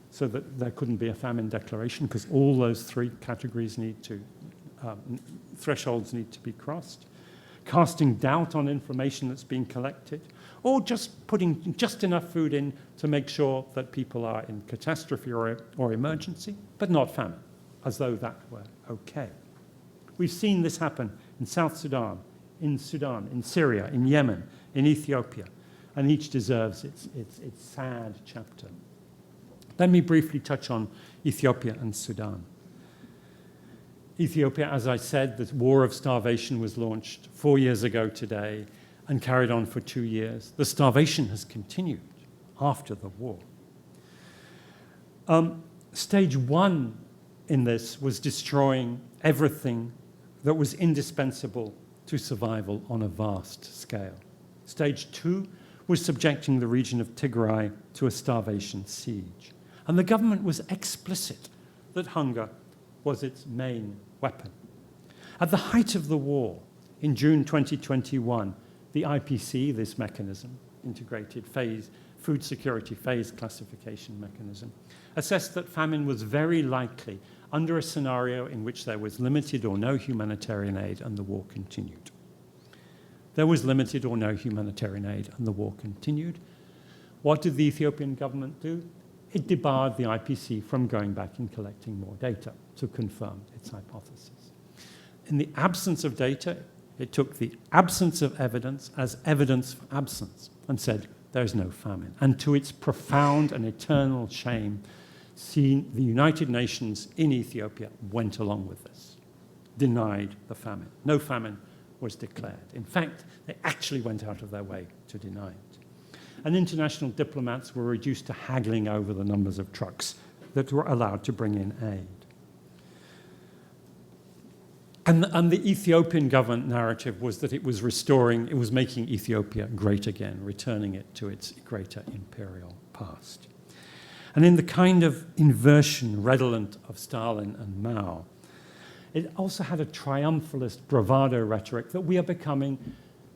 so that there couldn't be a famine declaration, because all those 3 categories thresholds need to be crossed, casting doubt on information that's being collected, or just putting just enough food in to make sure that people are in catastrophe or emergency, but not famine, as though that were okay. We've seen this happen in South Sudan, in Syria, in Yemen, in Ethiopia, and each deserves its sad chapter. Let me briefly touch on Ethiopia and Sudan. Ethiopia, as I said, the war of starvation was launched 4 years ago today and carried on for 2 years. The starvation has continued after the war. Stage 1 in this was destroying everything that was indispensable to survival on a vast scale. Stage 2 was subjecting the region of Tigray to a starvation siege. And the government was explicit that hunger was its main weapon. At the height of the war, in June 2021, the IPC, this mechanism, Integrated Food Security Phase Classification Mechanism, assessed that famine was very likely under a scenario in which there was limited or no humanitarian aid and the war continued. There was limited or no humanitarian aid and the war continued. What did the Ethiopian government do? It debarred the IPC from going back and collecting more data to confirm its hypothesis. In the absence of data, it took the absence of evidence as evidence for absence and said there's no famine. And to its profound and eternal shame, the United Nations in Ethiopia went along with this, denied the famine. No famine was declared. In fact, they actually went out of their way to deny it. And international diplomats were reduced to haggling over the numbers of trucks that were allowed to bring in aid. And the Ethiopian government narrative was that it was making Ethiopia great again, returning it to its greater imperial past. And in the kind of inversion redolent of Stalin and Mao, it also had a triumphalist bravado rhetoric that we are becoming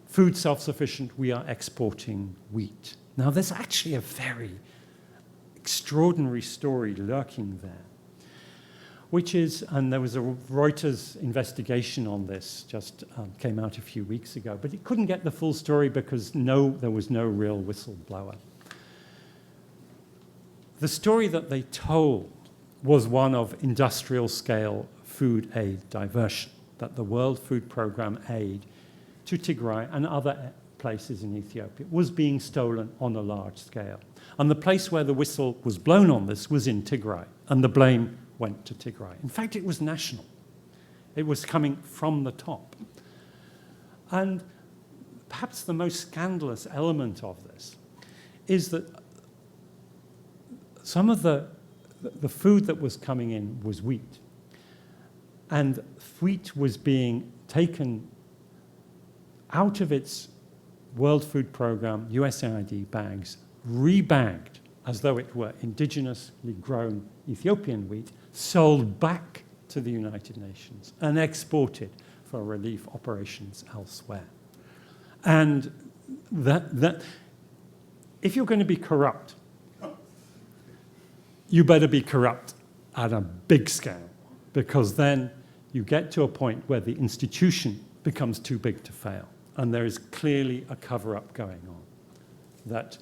food self-sufficient, we are exporting wheat. Now, there's actually a very extraordinary story lurking there, which is, and there was a Reuters investigation on this, just came out a few weeks ago, but it couldn't get the full story because there was no real whistleblower. The story that they told was one of industrial-scale food aid diversion, that the World Food Programme aid to Tigray and other places in Ethiopia was being stolen on a large scale. And the place where the whistle was blown on this was in Tigray, and the blame went to Tigray. In fact, it was national. It was coming from the top. And perhaps the most scandalous element of this is that some of the food that was coming in was wheat. And wheat was being taken out of its World Food Programme, USAID bags, rebagged as though it were indigenously grown Ethiopian wheat, sold back to the United Nations and exported for relief operations elsewhere. And that if you're going to be corrupt, you better be corrupt at a big scale, because then you get to a point where the institution becomes too big to fail. And there is clearly a cover-up going on, that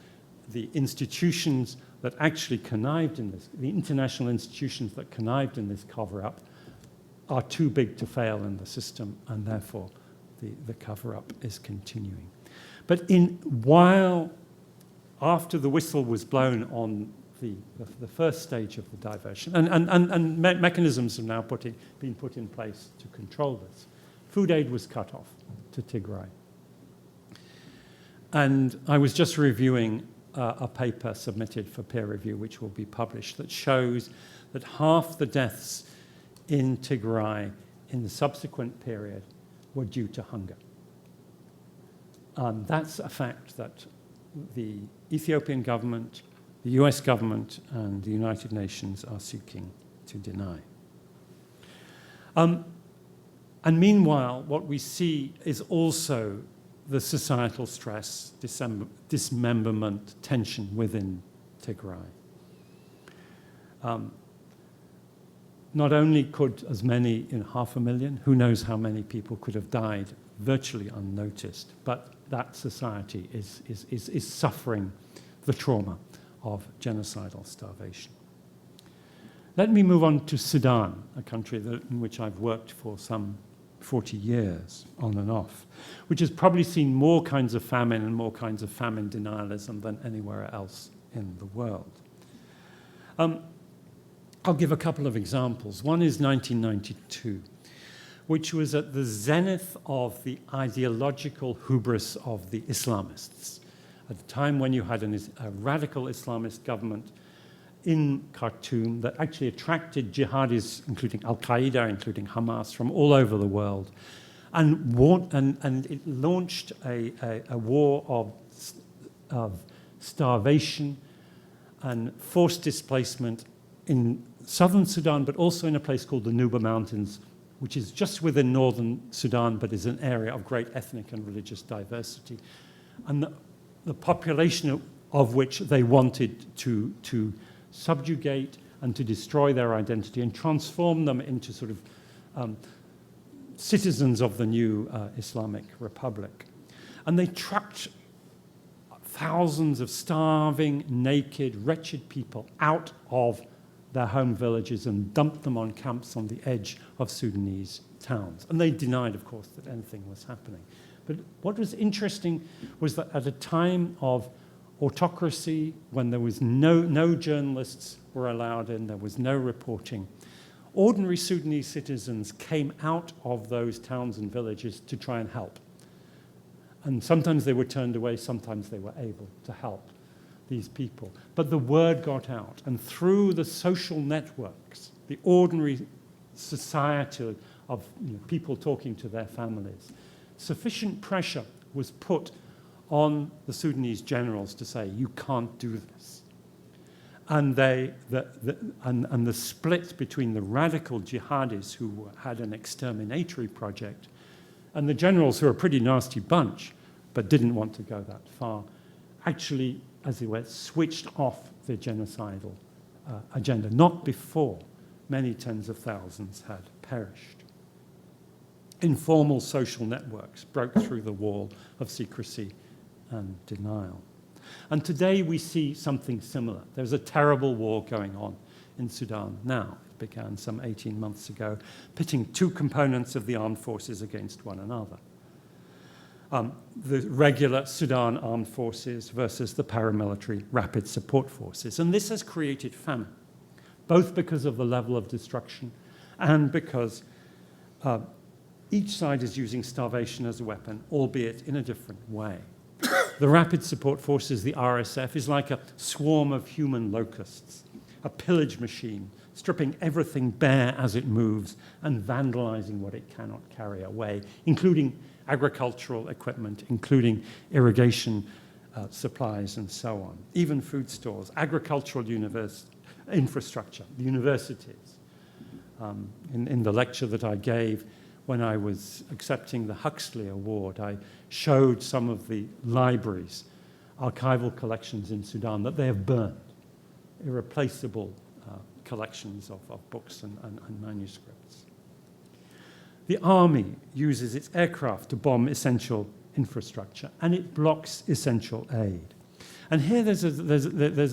the institutions that actually connived in this, the international institutions that connived in this cover-up, are too big to fail in the system, and therefore the cover-up is continuing. But while after the whistle was blown on the first stage of the diversion, and mechanisms have now been put in place to control this, food aid was cut off to Tigray. And I was just reviewing a paper submitted for peer review, which will be published, that shows that half the deaths in Tigray in the subsequent period were due to hunger. That's a fact that the Ethiopian government, the US government, and the United Nations are seeking to deny. And meanwhile, what we see is also the societal stress, dismemberment, tension within Tigray. Not only could as many, 500,000, who knows how many people could have died virtually unnoticed, but that society is suffering the trauma of genocidal starvation. Let me move on to Sudan, a country in which I've worked for some 40 years, on and off, which has probably seen more kinds of famine and more kinds of famine denialism than anywhere else in the world. I'll give a couple of examples. One is 1992, which was at the zenith of the ideological hubris of the Islamists, at a time when you had a radical Islamist government in Khartoum that actually attracted jihadis, including Al-Qaeda, including Hamas, from all over the world, and it launched a war of of starvation and forced displacement in southern Sudan, but also in a place called the Nuba Mountains, which is just within northern Sudan, but is an area of great ethnic and religious diversity. And the population of which they wanted to subjugate and to destroy their identity and transform them into sort of citizens of the new Islamic Republic. And they trucked thousands of starving, naked, wretched people out of their home villages and dumped them on camps on the edge of Sudanese towns. And they denied, of course, that anything was happening. But what was interesting was that at a time of autocracy, when there was no journalists were allowed in, there was no reporting, ordinary Sudanese citizens came out of those towns and villages to try and help. And sometimes they were turned away, sometimes they were able to help these people. But the word got out, and through the social networks, the ordinary society of people talking to their families, sufficient pressure was put on the Sudanese generals to say, you can't do this. And the split between the radical jihadis who had an exterminatory project and the generals, who are a pretty nasty bunch but didn't want to go that far, actually, as it were, switched off the genocidal agenda, not before many tens of thousands had perished. Informal social networks broke through the wall of secrecy and denial. And today we see something similar. There's a terrible war going on in Sudan now. It began some 18 months ago, pitting two components of the armed forces against one another. The regular Sudan armed forces versus the paramilitary rapid support forces. And this has created famine, both because of the level of destruction and because each side is using starvation as a weapon, albeit in a different way. The rapid support forces, the RSF, is like a swarm of human locusts, a pillage machine, stripping everything bare as it moves and vandalizing what it cannot carry away, including agricultural equipment, including irrigation supplies and so on, even food stores, agricultural infrastructure, universities. In the lecture that I gave when I was accepting the Huxley Award, I showed some of the libraries, archival collections in Sudan that they have burned, irreplaceable collections of books and manuscripts. The army uses its aircraft to bomb essential infrastructure, and it blocks essential aid. And here there's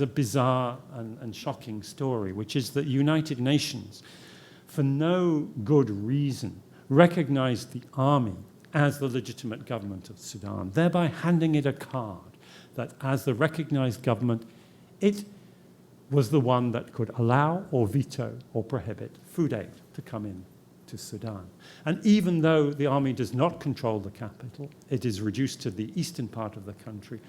a bizarre and shocking story, which is that United Nations, for no good reason, recognized the army as the legitimate government of Sudan, thereby handing it a card that as the recognized government, it was the one that could allow or veto or prohibit food aid to come in to Sudan. And even though the army does not control the capital, it is reduced to the eastern part of the country,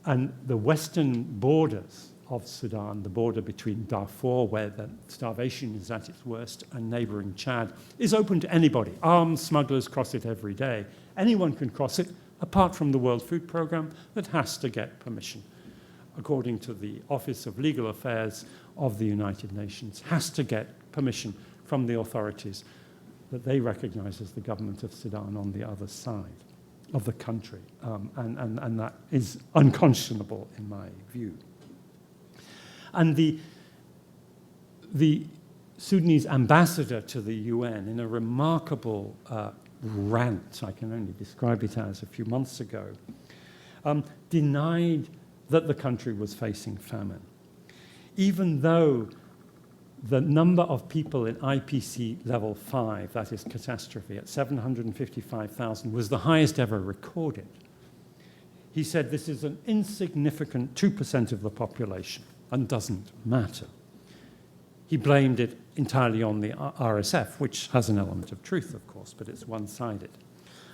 and the western borders of Sudan, the border between Darfur, where the starvation is at its worst, and neighboring Chad, is open to anybody. Armed smugglers cross it every day. Anyone can cross it, apart from the World Food Programme, that has to get permission. According to the Office of Legal Affairs of the United Nations, has to get permission from the authorities that they recognize as the government of Sudan on the other side of the country. And that is unconscionable in my view. And the Sudanese ambassador to the UN, in a remarkable rant, I can only describe it as a few months ago, denied that the country was facing famine, even though the number of people in IPC level 5, that is catastrophe, at 755,000 was the highest ever recorded. He said this is an insignificant 2% of the population and doesn't matter. He blamed it entirely on the RSF, which has an element of truth, of course, but it's one-sided.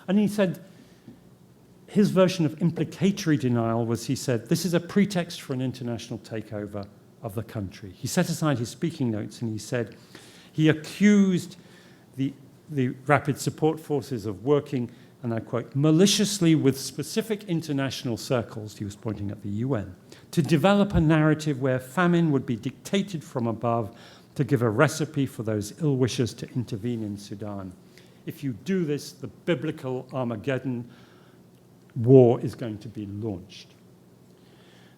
And he said his version of implicatory denial was, he said, this is a pretext for an international takeover of the country. He set aside his speaking notes and he said he accused the rapid support forces of working and I quote, maliciously with specific international circles, he was pointing at the UN, to develop a narrative where famine would be dictated from above to give a recipe for those ill wishers to intervene in Sudan. If you do this, the biblical Armageddon war is going to be launched.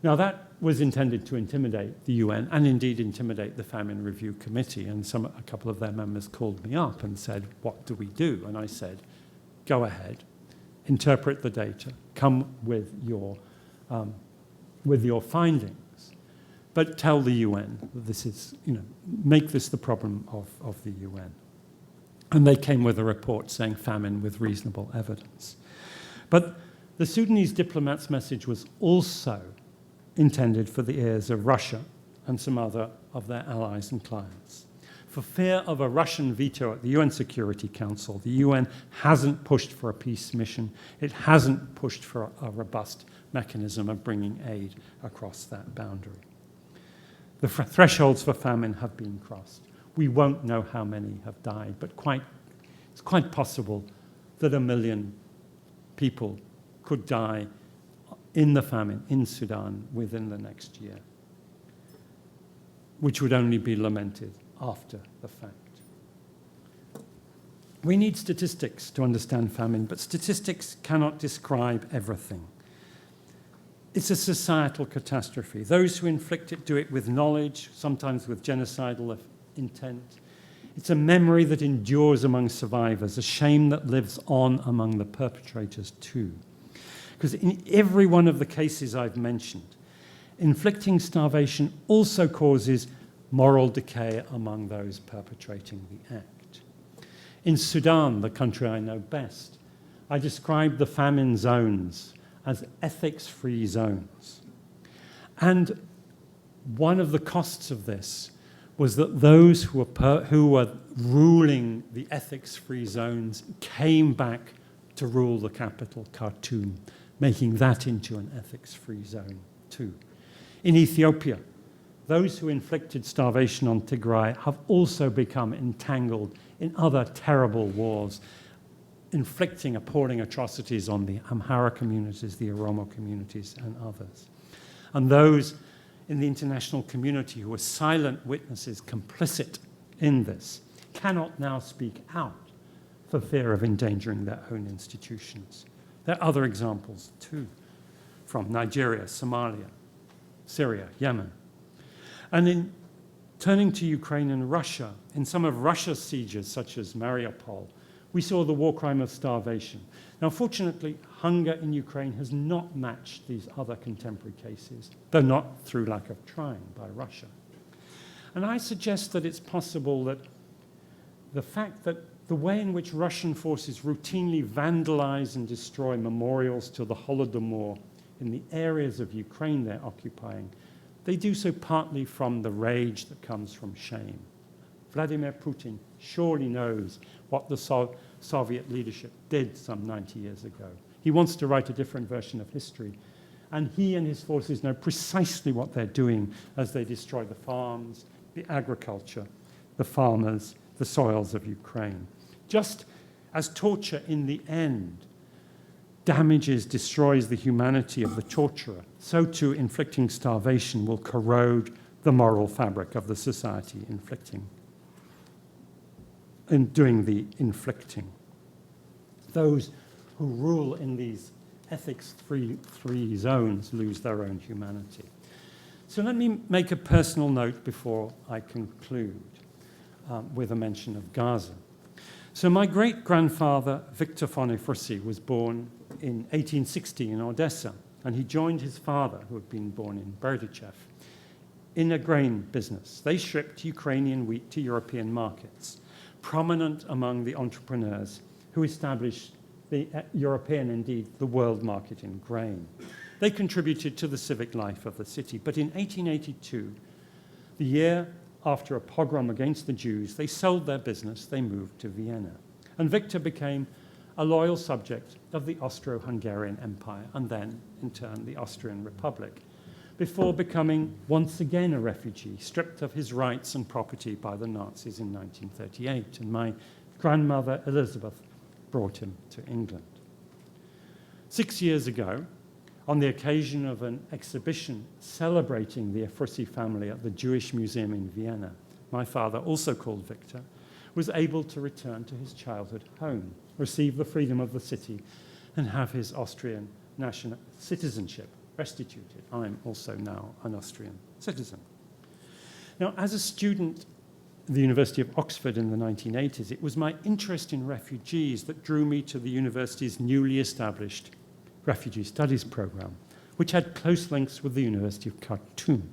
Now that was intended to intimidate the UN and indeed intimidate the Famine Review Committee, and a couple of their members called me up and said, what do we do? And I said, go ahead, interpret the data, come with your findings, but tell the UN that this is, make this the problem of the UN. And they came with a report saying famine with reasonable evidence. But the Sudanese diplomat's message was also intended for the ears of Russia and some other of their allies and clients. For fear of a Russian veto at the UN Security Council, the UN hasn't pushed for a peace mission. It hasn't pushed for a robust mechanism of bringing aid across that boundary. The thresholds for famine have been crossed. We won't know how many have died, but it's quite possible that 1 million people could die in the famine in Sudan within the next year, which would only be lamented after the fact. We need statistics to understand famine, but statistics cannot describe everything. It's a societal catastrophe. Those who inflict it do it with knowledge, sometimes with genocidal intent. It's a memory that endures among survivors, a shame that lives on among the perpetrators too. Because in every one of the cases I've mentioned, inflicting starvation also causes moral decay among those perpetrating the act. In Sudan, the country I know best, I described the famine zones as ethics-free zones. And one of the costs of this was that those who were ruling the ethics-free zones came back to rule the capital, Khartoum, making that into an ethics-free zone too. In Ethiopia, those who inflicted starvation on Tigray have also become entangled in other terrible wars, inflicting appalling atrocities on the Amhara communities, the Oromo communities, and others. And those in the international community who were silent witnesses, complicit in this, cannot now speak out for fear of endangering their own institutions. There are other examples too, from Nigeria, Somalia, Syria, Yemen. And in turning to Ukraine and Russia, in some of Russia's sieges, such as Mariupol, we saw the war crime of starvation. Now, fortunately, hunger in Ukraine has not matched these other contemporary cases, though not through lack of trying by Russia. And I suggest that it's possible that the fact that the way in which Russian forces routinely vandalize and destroy memorials to the Holodomor in the areas of Ukraine they're occupying, they do so partly from the rage that comes from shame. Vladimir Putin surely knows what the Soviet leadership did some 90 years ago. He wants to write a different version of history. And he and his forces know precisely what they're doing as they destroy the farms, the agriculture, the farmers, the soils of Ukraine. Just as torture in the end destroys the humanity of the torturer, so too inflicting starvation will corrode the moral fabric of the society doing the inflicting. Those who rule in these ethics-free zones lose their own humanity. So let me make a personal note before I conclude with a mention of Gaza. So my great-grandfather, Victor Fonefrossi, was born in 1860 in Odessa, and he joined his father, who had been born in Berdichev, in a grain business. They shipped Ukrainian wheat to European markets, prominent among the entrepreneurs who established the European, indeed, the world market in grain. They contributed to the civic life of the city. But in 1882, the year after a pogrom against the Jews, they sold their business, they moved to Vienna. And Victor became a loyal subject of the Austro-Hungarian Empire, and then, in turn, the Austrian Republic, before becoming once again a refugee, stripped of his rights and property by the Nazis in 1938. And my grandmother, Elizabeth, brought him to England. 6 years ago, on the occasion of an exhibition celebrating the Efrussi family at the Jewish Museum in Vienna, my father, also called Victor, was able to return to his childhood home, receive the freedom of the city, and have his Austrian national citizenship restituted. I'm also now an Austrian citizen. Now, as a student at the University of Oxford in the 1980s, it was my interest in refugees that drew me to the university's newly established Refugee Studies program, which had close links with the University of Khartoum.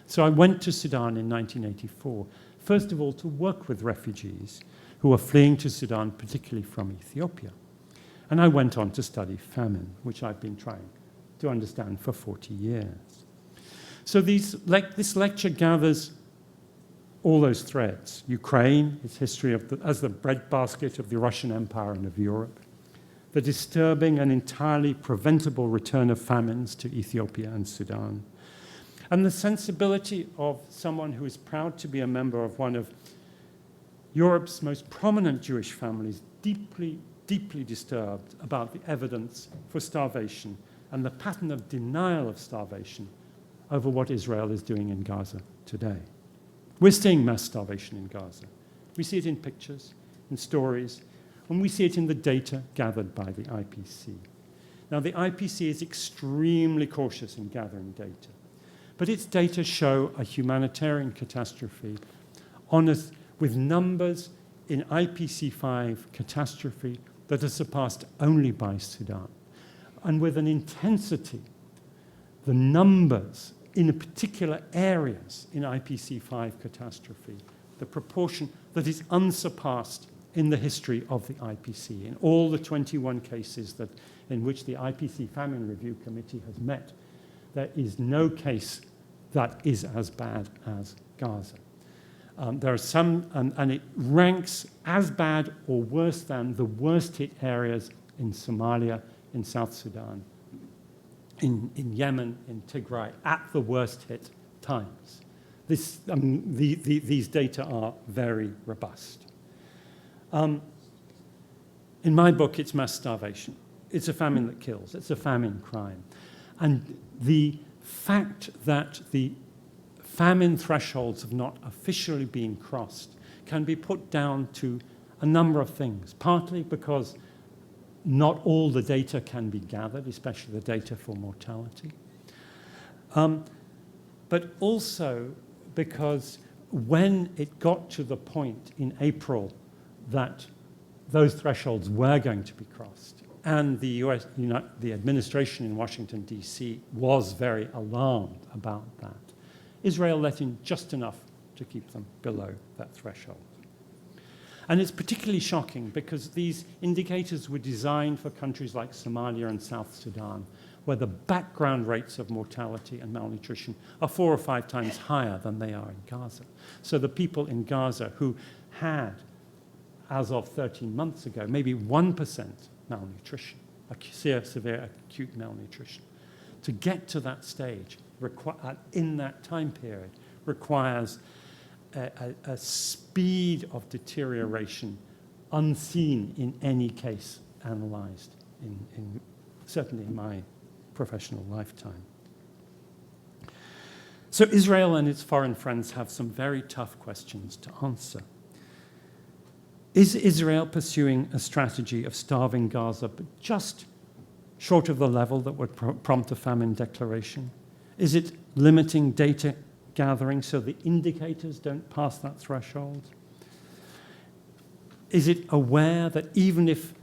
So I went to Sudan in 1984, first of all to work with refugees who were fleeing to Sudan, particularly from Ethiopia. And I went on to study famine, which I've been trying to understand for 40 years. So this lecture gathers all those threads. Ukraine, its history as the breadbasket of the Russian Empire and of Europe, the disturbing and entirely preventable return of famines to Ethiopia and Sudan, and the sensibility of someone who is proud to be a member of one of Europe's most prominent Jewish families, deeply, deeply disturbed about the evidence for starvation and the pattern of denial of starvation over what Israel is doing in Gaza today. We're seeing mass starvation in Gaza. We see it in pictures, in stories, and we see it in the data gathered by the IPC. Now, the IPC is extremely cautious in gathering data, but its data show a humanitarian catastrophe with numbers in IPC5 catastrophe that are surpassed only by Sudan, and with an intensity, the numbers in particular areas in IPC5 catastrophe, the proportion that is unsurpassed in the history of the IPC. In all the 21 cases in which the IPC Famine Review Committee has met, there is no case that is as bad as Gaza. There are some, and it ranks as bad or worse than the worst hit areas in Somalia, in South Sudan, in Yemen, in Tigray, at the worst hit times. These data are very robust. In my book, it's mass starvation. It's a famine that kills. It's a famine crime. And the fact that the famine thresholds have not officially been crossed can be put down to a number of things, partly because not all the data can be gathered, especially the data for mortality, but also because when it got to the point in April that those thresholds were going to be crossed, and the administration in Washington, D.C. was very alarmed about that, Israel let in just enough to keep them below that threshold. And it's particularly shocking because these indicators were designed for countries like Somalia and South Sudan, where the background rates of mortality and malnutrition are 4 or 5 times higher than they are in Gaza. So the people in Gaza who had, as of 13 months ago, maybe 1% malnutrition, severe acute malnutrition, to get to that stage in that time period requires a speed of deterioration unseen in any case analyzed, certainly in my professional lifetime. So Israel and its foreign friends have some very tough questions to answer. Is Israel pursuing a strategy of starving Gaza, but just short of the level that would prompt a famine declaration? Is it limiting data gathering so the indicators don't pass that threshold? Is it aware that even if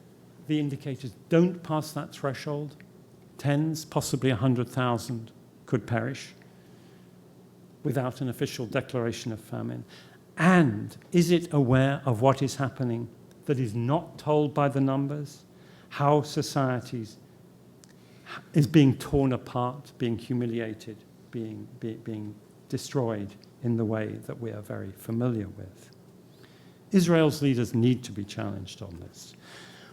the indicators don't pass that threshold, tens, possibly 100,000 could perish without an official declaration of famine? And is it aware of what is happening that is not told by the numbers? How societies is being torn apart, being humiliated, being destroyed in the way that we are very familiar with. Israel's leaders need to be challenged on this.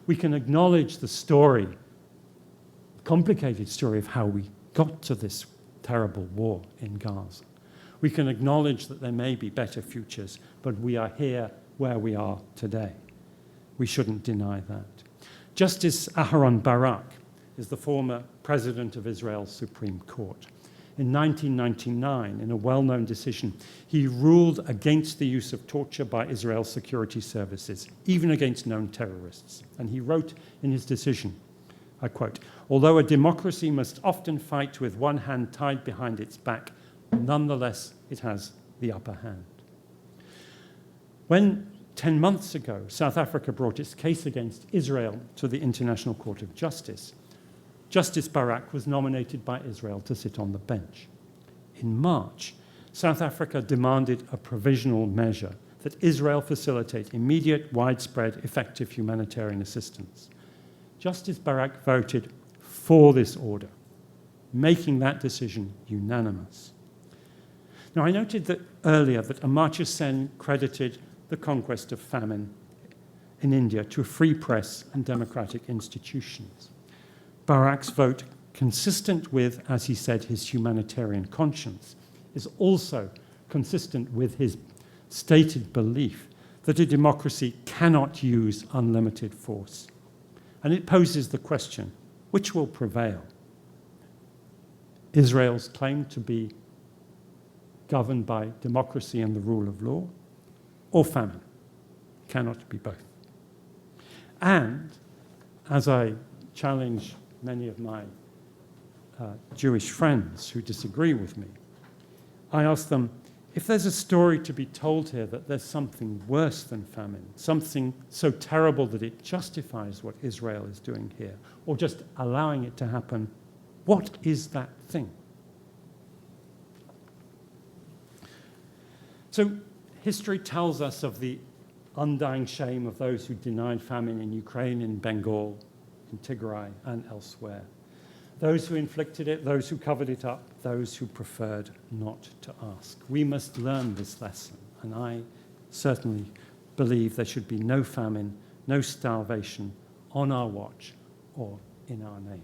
We can acknowledge the story, complicated story of how we got to this terrible war in Gaza. We can acknowledge that there may be better futures, but we are here where we are today. We shouldn't deny that. Justice Aharon Barak is the former president of Israel's Supreme Court. In 1999, in a well-known decision, he ruled against the use of torture by Israel's security services, even against known terrorists. And he wrote in his decision, I quote, "Although a democracy must often fight with one hand tied behind its back, nonetheless it has the upper hand." When 10 months ago, South Africa brought its case against Israel to the International Court of Justice, Justice Barak was nominated by Israel to sit on the bench. In March, South Africa demanded a provisional measure that Israel facilitate immediate, widespread, effective humanitarian assistance. Justice Barak voted for this order, making that decision unanimous. Now, I noted that earlier that Amartya Sen credited the conquest of famine in India to a free press and democratic institutions. Barak's vote, consistent with, as he said, his humanitarian conscience, is also consistent with his stated belief that a democracy cannot use unlimited force. And it poses the question, which will prevail? Israel's claim to be governed by democracy and the rule of law, or famine? Cannot be both. And as I challenge many of my Jewish friends who disagree with me, I ask them, if there's a story to be told here that there's something worse than famine, something so terrible that it justifies what Israel is doing here, or just allowing it to happen, what is that thing? So history tells us of the undying shame of those who denied famine in Ukraine, in Bengal, in Tigray, and elsewhere. Those who inflicted it, those who covered it up, those who preferred not to ask. We must learn this lesson, and I certainly believe there should be no famine, no starvation on our watch or in our names.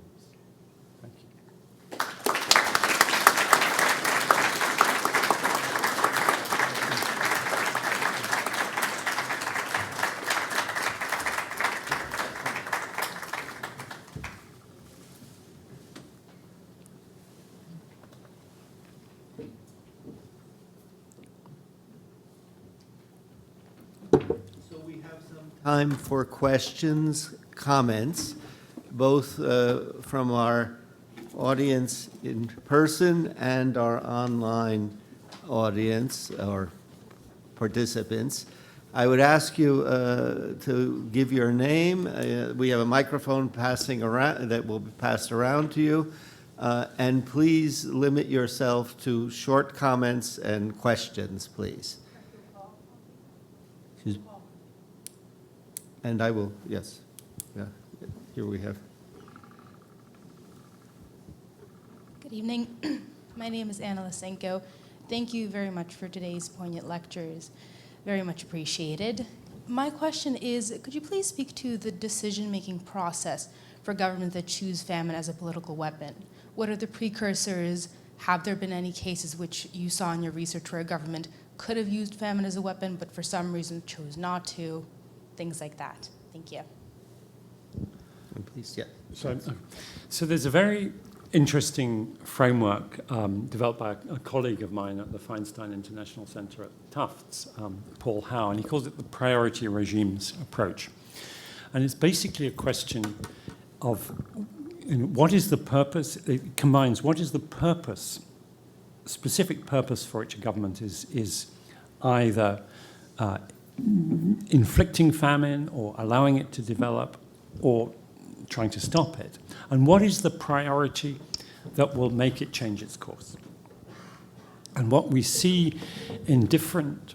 Thank you. Time for questions, comments, both from our audience in person and our online audience or participants. I would ask you to give your name. We have a microphone passing around that will be passed around to you. And please limit yourself to short comments and questions, please. Excuse me. And I will, yes. Yeah, here we have. Good evening. My name is Anna Lysenko. Thank you very much for today's poignant lectures. Very much appreciated. My question is, could you please speak to the decision-making process for governments that choose famine as a political weapon? What are the precursors? Have there been any cases which you saw in your research where a government could have used famine as a weapon, but for some reason chose not to? Things like that. Thank you. Please, yeah. So there's a very interesting framework developed by a colleague of mine at the Feinstein International Center at Tufts, Paul Howe, and he calls it the priority regimes approach. And it's basically a question of what is the purpose, it combines what is the purpose, specific purpose for which a government is either inflicting famine or allowing it to develop or trying to stop it. And what is the priority that will make it change its course? And what we see in different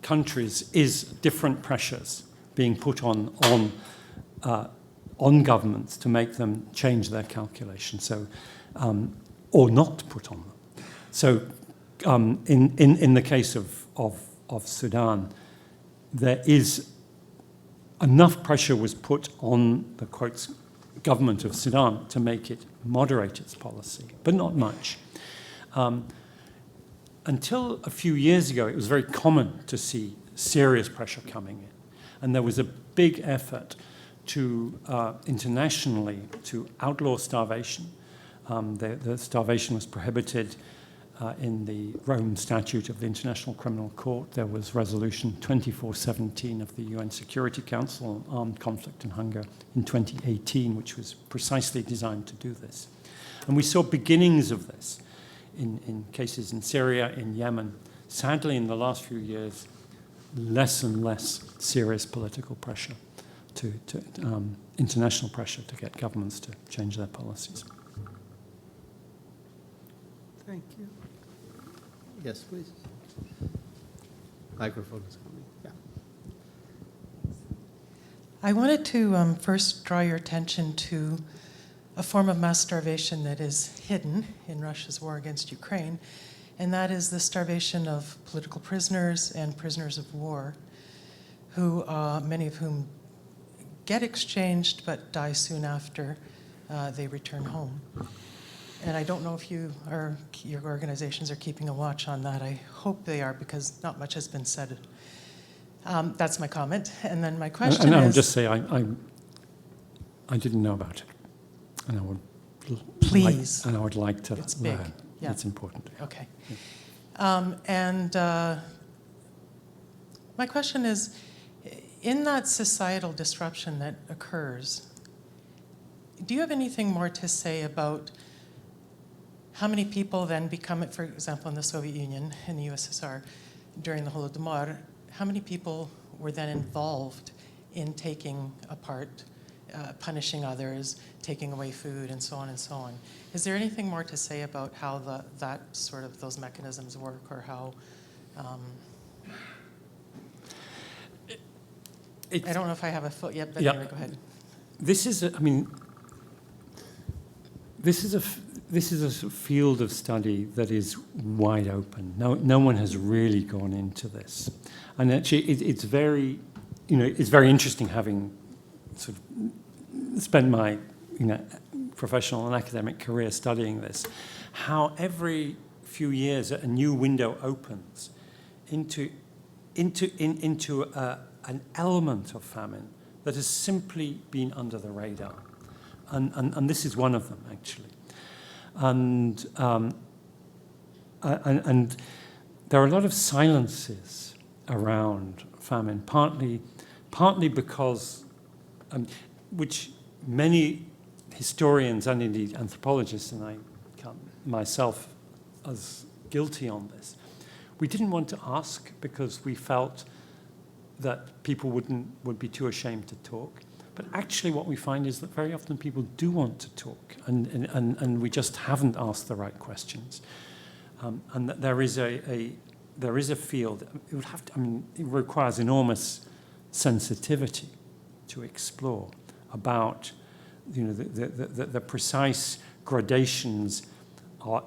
countries is different pressures being put on governments to make them change their calculation, so or not put on them. So in the case of Sudan, there is enough pressure was put on the quotes government of Sudan to make it moderate its policy, but not much. Until a few years ago, it was very common to see serious pressure coming in, and there was a big effort to internationally to outlaw starvation. The starvation was prohibited in the Rome Statute of the International Criminal Court. There was Resolution 2417 of the UN Security Council on Armed Conflict and Hunger in 2018, which was precisely designed to do this. And we saw beginnings of this in cases in Syria, in Yemen. Sadly, in the last few years, less and less serious political pressure, international pressure to get governments to change their policies. Thank you. Yes, please. Microphone is coming. Yeah. I wanted to first draw your attention to a form of mass starvation that is hidden in Russia's war against Ukraine, and that is the starvation of political prisoners and prisoners of war, who many of whom get exchanged but die soon after they return home. And I don't know if your organizations are keeping a watch on that. I hope they are, because not much has been said. That's my comment. And then my question and is... I'll just say I didn't know about it. And I would Please. I would like to It's big. learn. Yeah. It's important. Okay. My question is, in that societal disruption that occurs, do you have anything more to say about how many people then become, for example, in the Soviet Union, in the USSR, during the Holodomor, how many people were then involved in taking apart, punishing others, taking away food, and so on and so on? Is there anything more to say about how that sort of those mechanisms work, or how? I don't know if I have a foot yet, but anyway, go ahead. This is a field of study that is wide open. No one has really gone into this, and actually, it's very interesting, having sort of spent my professional and academic career studying this, how every few years a new window opens into an element of famine that has simply been under the radar, and this is one of them, actually. And there are a lot of silences around famine, partly because, which many historians and indeed anthropologists, and I count myself as guilty on this, we didn't want to ask because we felt that people would be too ashamed to talk. But actually what we find is that very often people do want to talk, and we just haven't asked the right questions. And that there is a field. It would have to, it requires enormous sensitivity to explore about the precise gradations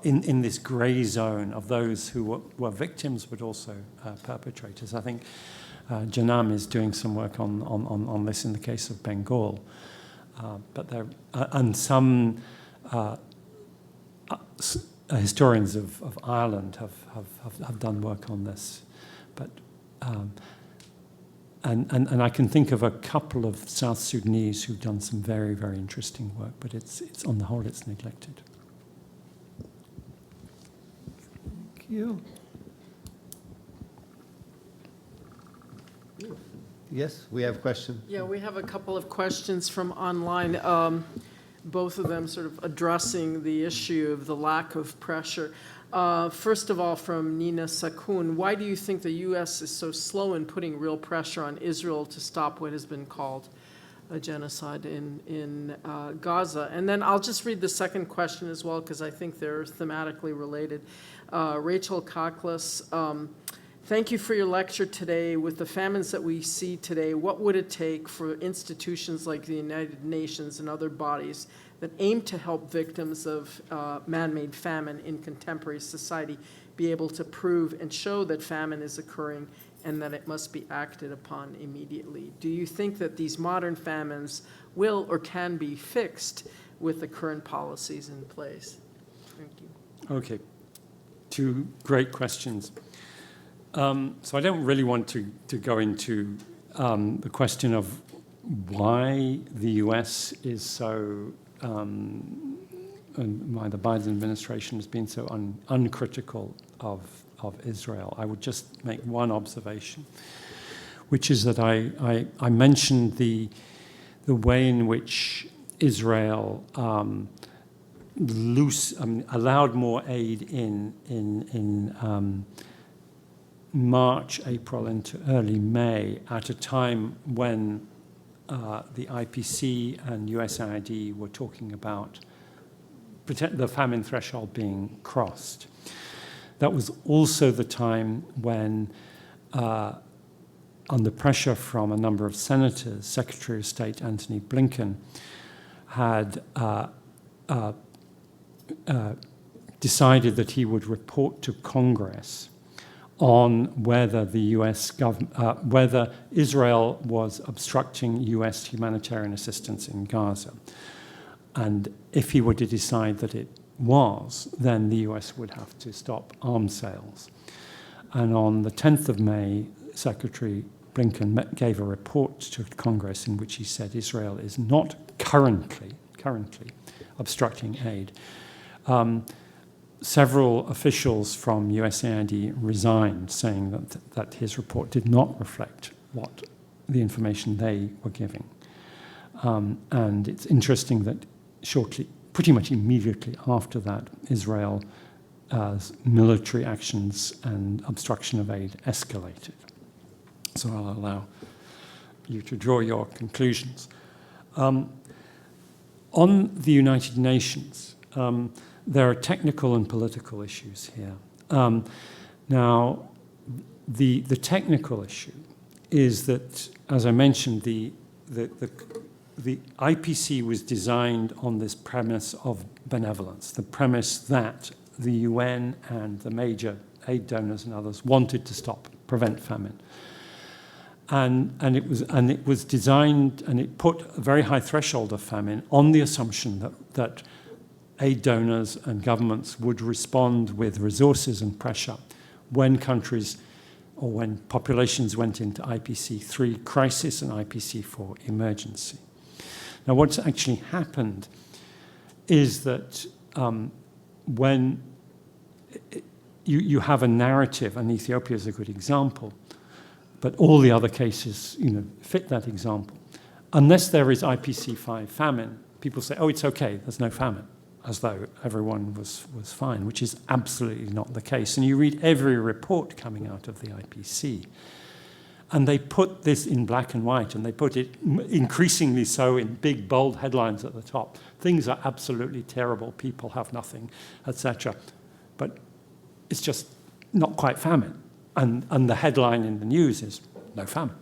in this grey zone of those who were victims but also perpetrators. I think Janam is doing some work on this in the case of Bengal, but there and some historians of Ireland have done work on this, but and I can think of a couple of South Sudanese who've done some very, very interesting work, but it's on the whole it's neglected. Thank you. Yes, we have questions. Yeah, we have a couple of questions from online, both of them sort of addressing the issue of the lack of pressure. First of all, from Nina Sakun, why do you think the U.S. is so slow in putting real pressure on Israel to stop what has been called a genocide in Gaza? And then I'll just read the second question as well, because I think they're thematically related. Rachel Cockles, thank you for your lecture today. With the famines that we see today, what would it take for institutions like the United Nations and other bodies that aim to help victims of man-made famine in contemporary society be able to prove and show that famine is occurring and that it must be acted upon immediately? Do you think that these modern famines will or can be fixed with the current policies in place? Thank you. Okay, two great questions. So I don't really want to go into the question of why the US is so, and why the Biden administration has been so uncritical of Israel, I would just make one observation, which is that I mentioned the way in which Israel allowed more aid in March, April into early May at a time when the IPC and USAID were talking about the famine threshold being crossed. That was also the time when, under pressure from a number of senators, Secretary of State Antony Blinken had decided that he would report to Congress on whether the U.S. government, whether Israel was obstructing U.S. humanitarian assistance in Gaza. And if he were to decide that it was, then the U.S. would have to stop arms sales. And on the 10th of May, Secretary Blinken gave a report to Congress in which he said Israel is not currently obstructing aid. Several officials from USAID resigned, saying that his report did not reflect what the information they were giving. And it's interesting that pretty much immediately after that, Israel's military actions and obstruction of aid escalated. So I'll allow you to draw your conclusions. On the United Nations, there are technical and political issues here. Now, the technical issue is that, as I mentioned, the IPC was designed on this premise of benevolence, the premise that the UN and the major aid donors and others wanted to prevent famine. And it was designed, and it put a very high threshold of famine on the assumption that aid donors and governments would respond with resources and pressure when countries or when populations went into IPC3 crisis and IPC4 emergency. Now, what's actually happened is that when you have a narrative, and Ethiopia is a good example, but all the other cases, fit that example. Unless there is IPC5 famine, people say, oh, it's okay, there's no famine, as though everyone was fine, which is absolutely not the case. And you read every report coming out of the IPC, and they put this in black and white, and they put it increasingly so in big, bold headlines at the top. Things are absolutely terrible, people have nothing, etc. But it's just not quite famine. And the headline in the news is no famine.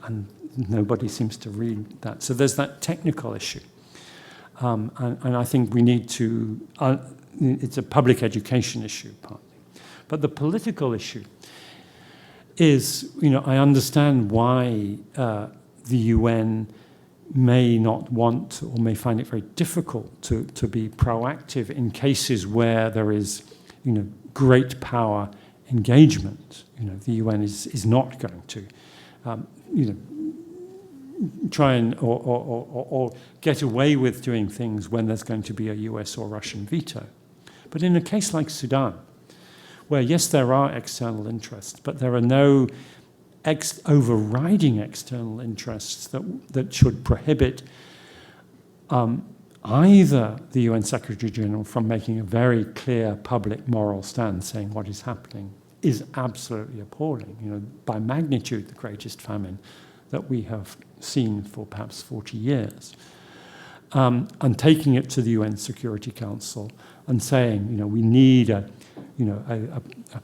And nobody seems to read that. So there's that technical issue. And I think we need to, it's a public education issue partly. But the political issue is, I understand why the UN may not want or may find it very difficult to be proactive in cases where there is, great power engagement. The UN is not going to, try and or get away with doing things when there's going to be a US or Russian veto. But in a case like Sudan, where yes, there are external interests, but there are no overriding external interests that should prohibit either the UN Secretary General from making a very clear public moral stand saying what is happening is absolutely appalling. By magnitude, the greatest famine that we have seen for perhaps 40 years. And taking it to the UN Security Council and saying, we need a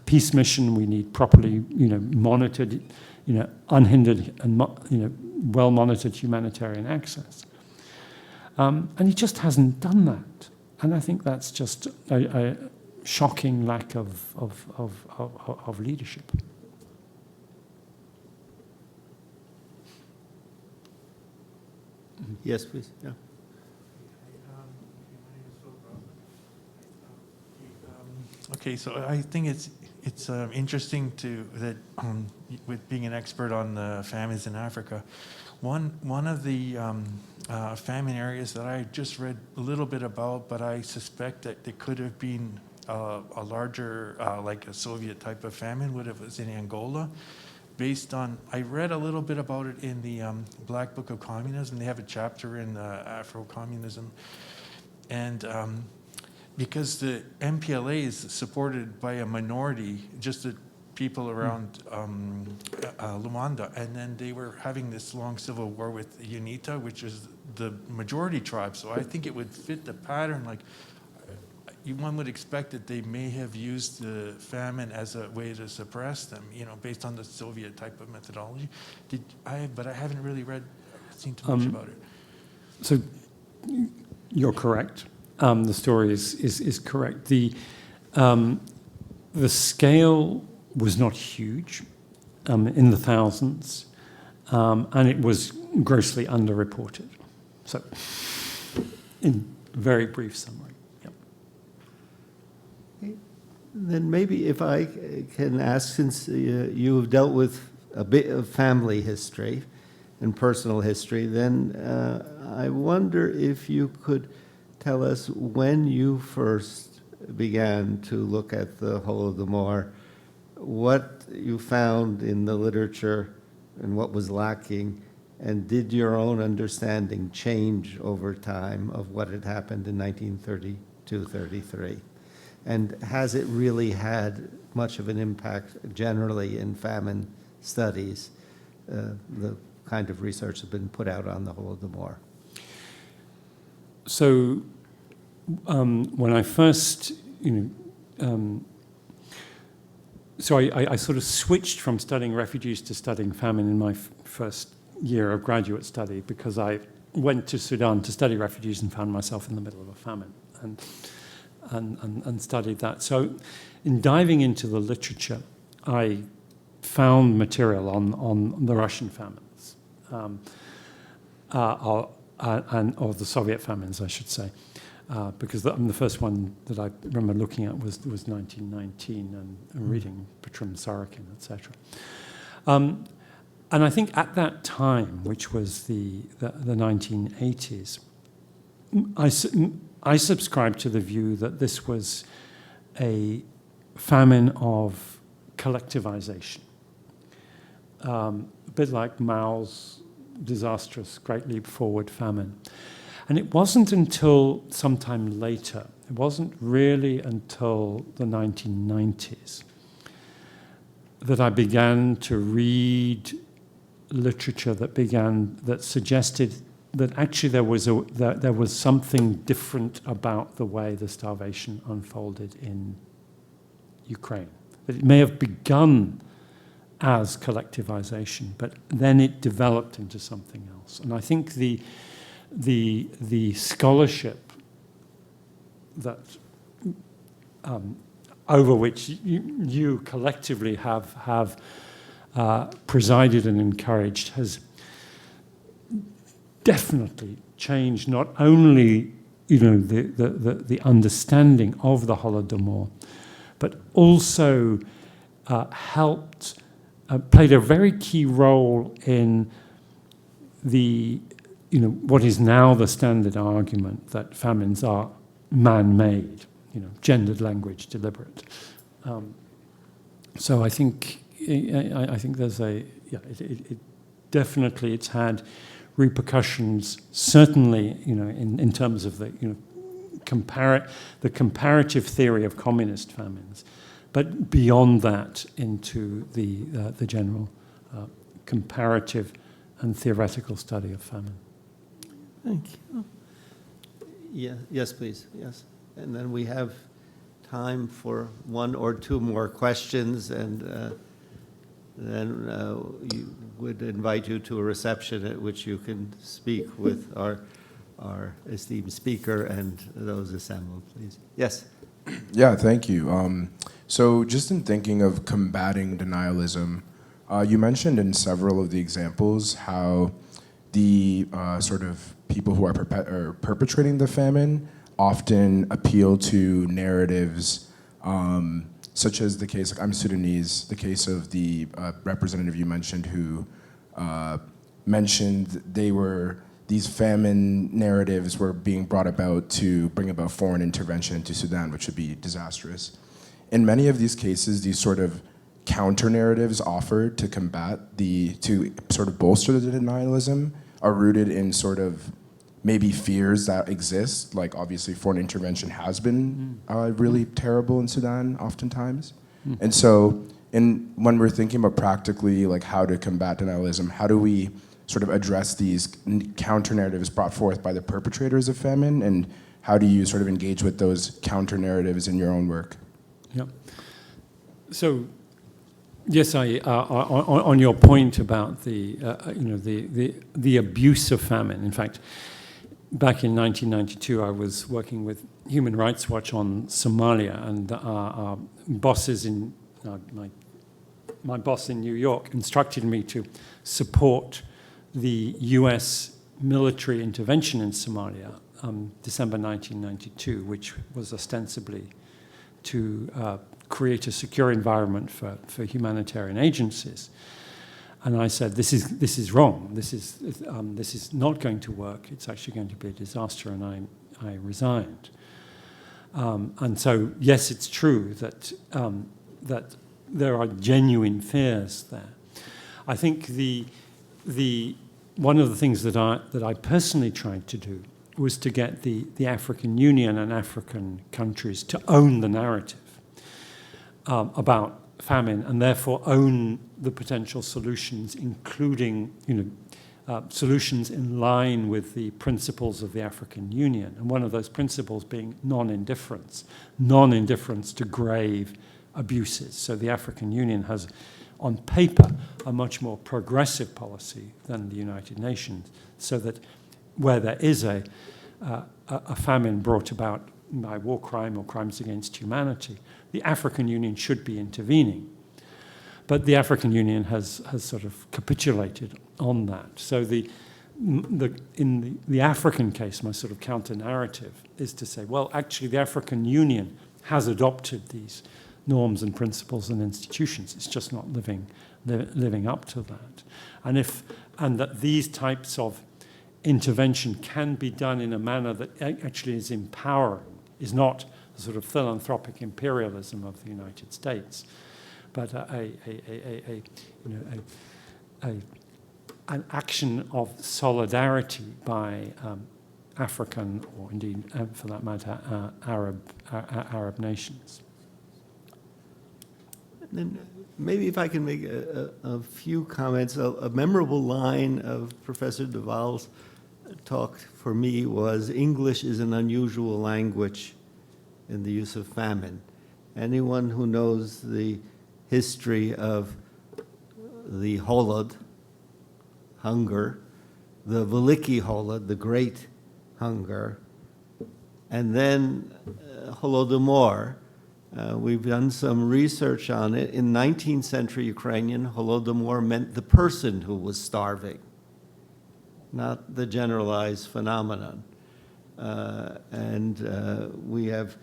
peace mission, we need properly, monitored, unhindered and, well-monitored humanitarian access. And he just hasn't done that. And I think that's just a shocking lack of leadership. Yes, please. Yeah. Okay, so I think it's it's interesting with being an expert on the famines in Africa. One of the famine areas that I just read a little bit about, but I suspect that it could have been a larger, like a Soviet type of famine, was in Angola. I read a little bit about it in the Black Book of Communism. They have a chapter in Afro-communism. And because the MPLA is supported by a minority, just the people around Luanda, and then they were having this long civil war with UNITA, which is the majority tribe. So I think it would fit the pattern. Like, one would expect that they may have used the famine as a way to suppress them, based on the Soviet type of methodology. But I haven't really seen too much about it. So you're correct. The story is correct. The scale was not huge, in the thousands, and it was grossly underreported. So, in very brief summary. Then maybe if I can ask, since you've dealt with a bit of family history and personal history, then I wonder if you could tell us when you first began to look at the Holodomor, what you found in the literature and what was lacking, and did your own understanding change over time of what had happened in 1932-33? And has it really had much of an impact generally in famine studies, the kind of research that's been put out on the Holodomor? So when I first, I sort of switched from studying refugees to studying famine in my first year of graduate study, because I went to Sudan to study refugees and found myself in the middle of a famine. And studied that. So in diving into the literature, I found material on the Russian famines, or the Soviet famines, I should say, because the first one that I remember looking at was 1919 and reading Petrum Sorokin, etc. And I think at that time, which was the 1980s, I subscribe to the view that this was a famine of collectivization, a bit like Mao's disastrous Great Leap Forward famine. And it wasn't until sometime later, it wasn't really until the 1990s, that I began to read literature that suggested that actually there was something different about the way the starvation unfolded in Ukraine. That it may have begun as collectivization, but then it developed into something else. And I think the scholarship that over which you collectively have presided and encouraged has definitely changed not only the understanding of the Holodomor, but also played a very key role in what is now the standard argument that famines are man-made, gendered language, deliberate. So I think there's it definitely it's had repercussions, certainly, in terms of the comparative theory of communist famines, but beyond that into the general comparative and theoretical study of famine. Thank you. Yeah. Yes, please. Yes, and then we have time for one or two more questions, and then you would invite you to a reception at which you can speak with our esteemed speaker and those assembled, please. Yes. Yeah, thank you. So just in thinking of combating denialism, you mentioned in several of the examples how the sort of people who are perpetrating the famine often appeal to narratives such as the case, like I'm Sudanese, the case of the representative you mentioned who mentioned these famine narratives were being brought about to bring about foreign intervention into Sudan, which would be disastrous. In many of these cases, these sort of counter narratives offered to combat to sort of bolster the denialism are rooted in sort of maybe fears that exist, like obviously foreign intervention has been really terrible in Sudan oftentimes. And so when we're thinking about practically like how to combat denialism, how do we sort of address these counter narratives brought forth by the perpetrators of famine, and how do you sort of engage with those counter narratives in your own work? Yeah. So, yes, on your point about the abuse of famine. In fact, back in 1992, I was working with Human Rights Watch on Somalia, and our bosses my boss in New York instructed me to support the U.S. military intervention in Somalia, December 1992, which was ostensibly to create a secure environment for humanitarian agencies. And I said, this is wrong. This is not going to work. It's actually going to be a disaster, and I resigned. And so, yes, it's true that there are genuine fears there. I think one of the things that I personally tried to do was to get the African Union and African countries to own the narrative about famine, and therefore own the potential solutions, including solutions in line with the principles of the African Union. And one of those principles being non-indifference to grave abuses. So the African Union has, on paper, a much more progressive policy than the United Nations, so that where there is a famine brought about by war crime or crimes against humanity, the African Union should be intervening. But the African Union has sort of capitulated on that. So in the African case, my sort of counter-narrative is to say, well, actually the African Union has adopted these norms and principles and institutions. It's just not living up to that. And that these types of intervention can be done in a manner that actually is empowering, is not the sort of philanthropic imperialism of the United States, but an action of solidarity by African, or indeed, for that matter, Arab nations. And then maybe if I can make a few comments. A memorable line of Professor Duvall's talk for me was, English is an unusual language in the use of famine. Anyone who knows the history of the Holod, hunger, the Veliki Holod, the great hunger, and then Holodomor. We've done some research on it. In 19th century Ukrainian, Holodomor meant the person who was starving, not the generalized phenomenon. We have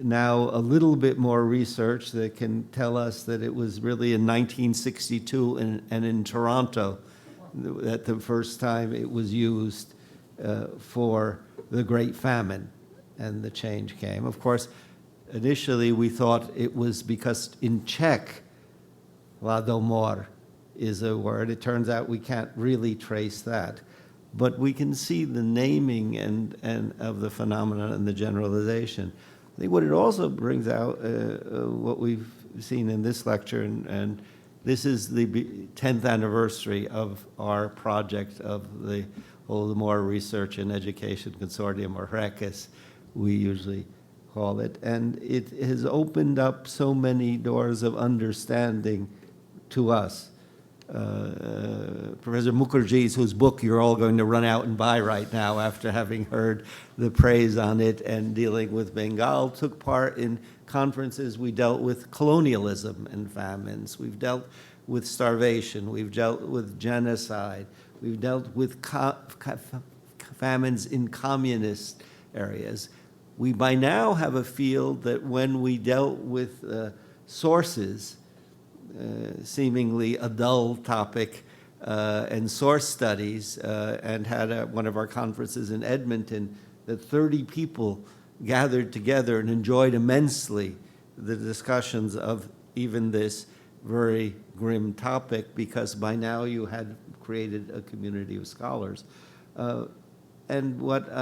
now a little bit more research that can tell us that it was really in 1962 and in Toronto that the first time it was used for the Great Famine, and the change came. Of course, initially we thought it was because in Czech, Holodomor is a word. It turns out we can't really trace that. But we can see the naming and of the phenomenon and the generalization. I think what it also brings out, what we've seen in this lecture, and this is the 10th anniversary of our project of the Holodomor Research and Education Consortium, or HREC, as we usually call it. And it has opened up so many doors of understanding to us. Professor Mukherjee's, whose book you're all going to run out and buy right now after having heard the praise on it and dealing with Bengal, took part in conferences. We dealt with colonialism and famines. We've dealt with starvation. We've dealt with genocide. We've dealt with famines in communist areas. We by now have a field that when we dealt with sources, seemingly a dull topic, and source studies, and had one of our conferences in Edmonton that 30 people gathered together and enjoyed immensely the discussions of even this very grim topic, because by now you had created a community of scholars. And what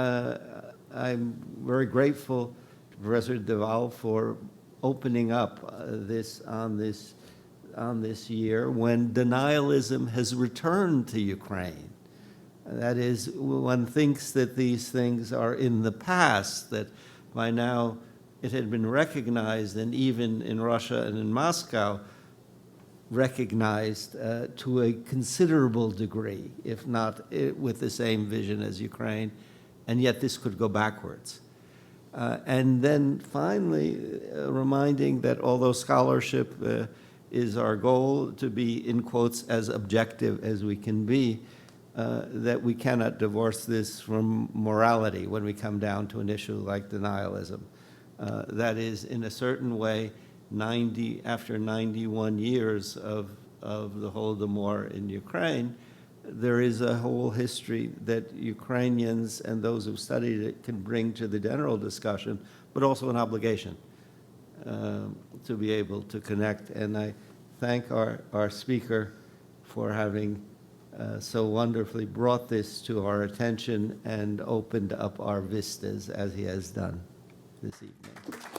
I'm very grateful to Professor Deval for opening up on this year when denialism has returned to Ukraine. That is, one thinks that these things are in the past, that by now it had been recognized, and even in Russia and in Moscow, recognized to a considerable degree, if not with the same vision as Ukraine, and yet this could go backwards. And then finally, reminding that although scholarship is our goal, to be, in quotes, as objective as we can be, that we cannot divorce this from morality when we come down to an issue like denialism. That is, in a certain way, after 91 years of the Holodomor in Ukraine, there is a whole history that Ukrainians and those who've studied it can bring to the general discussion, but also an obligation to be able to connect. And I thank our speaker for having so wonderfully brought this to our attention and opened up our vistas as he has done this evening.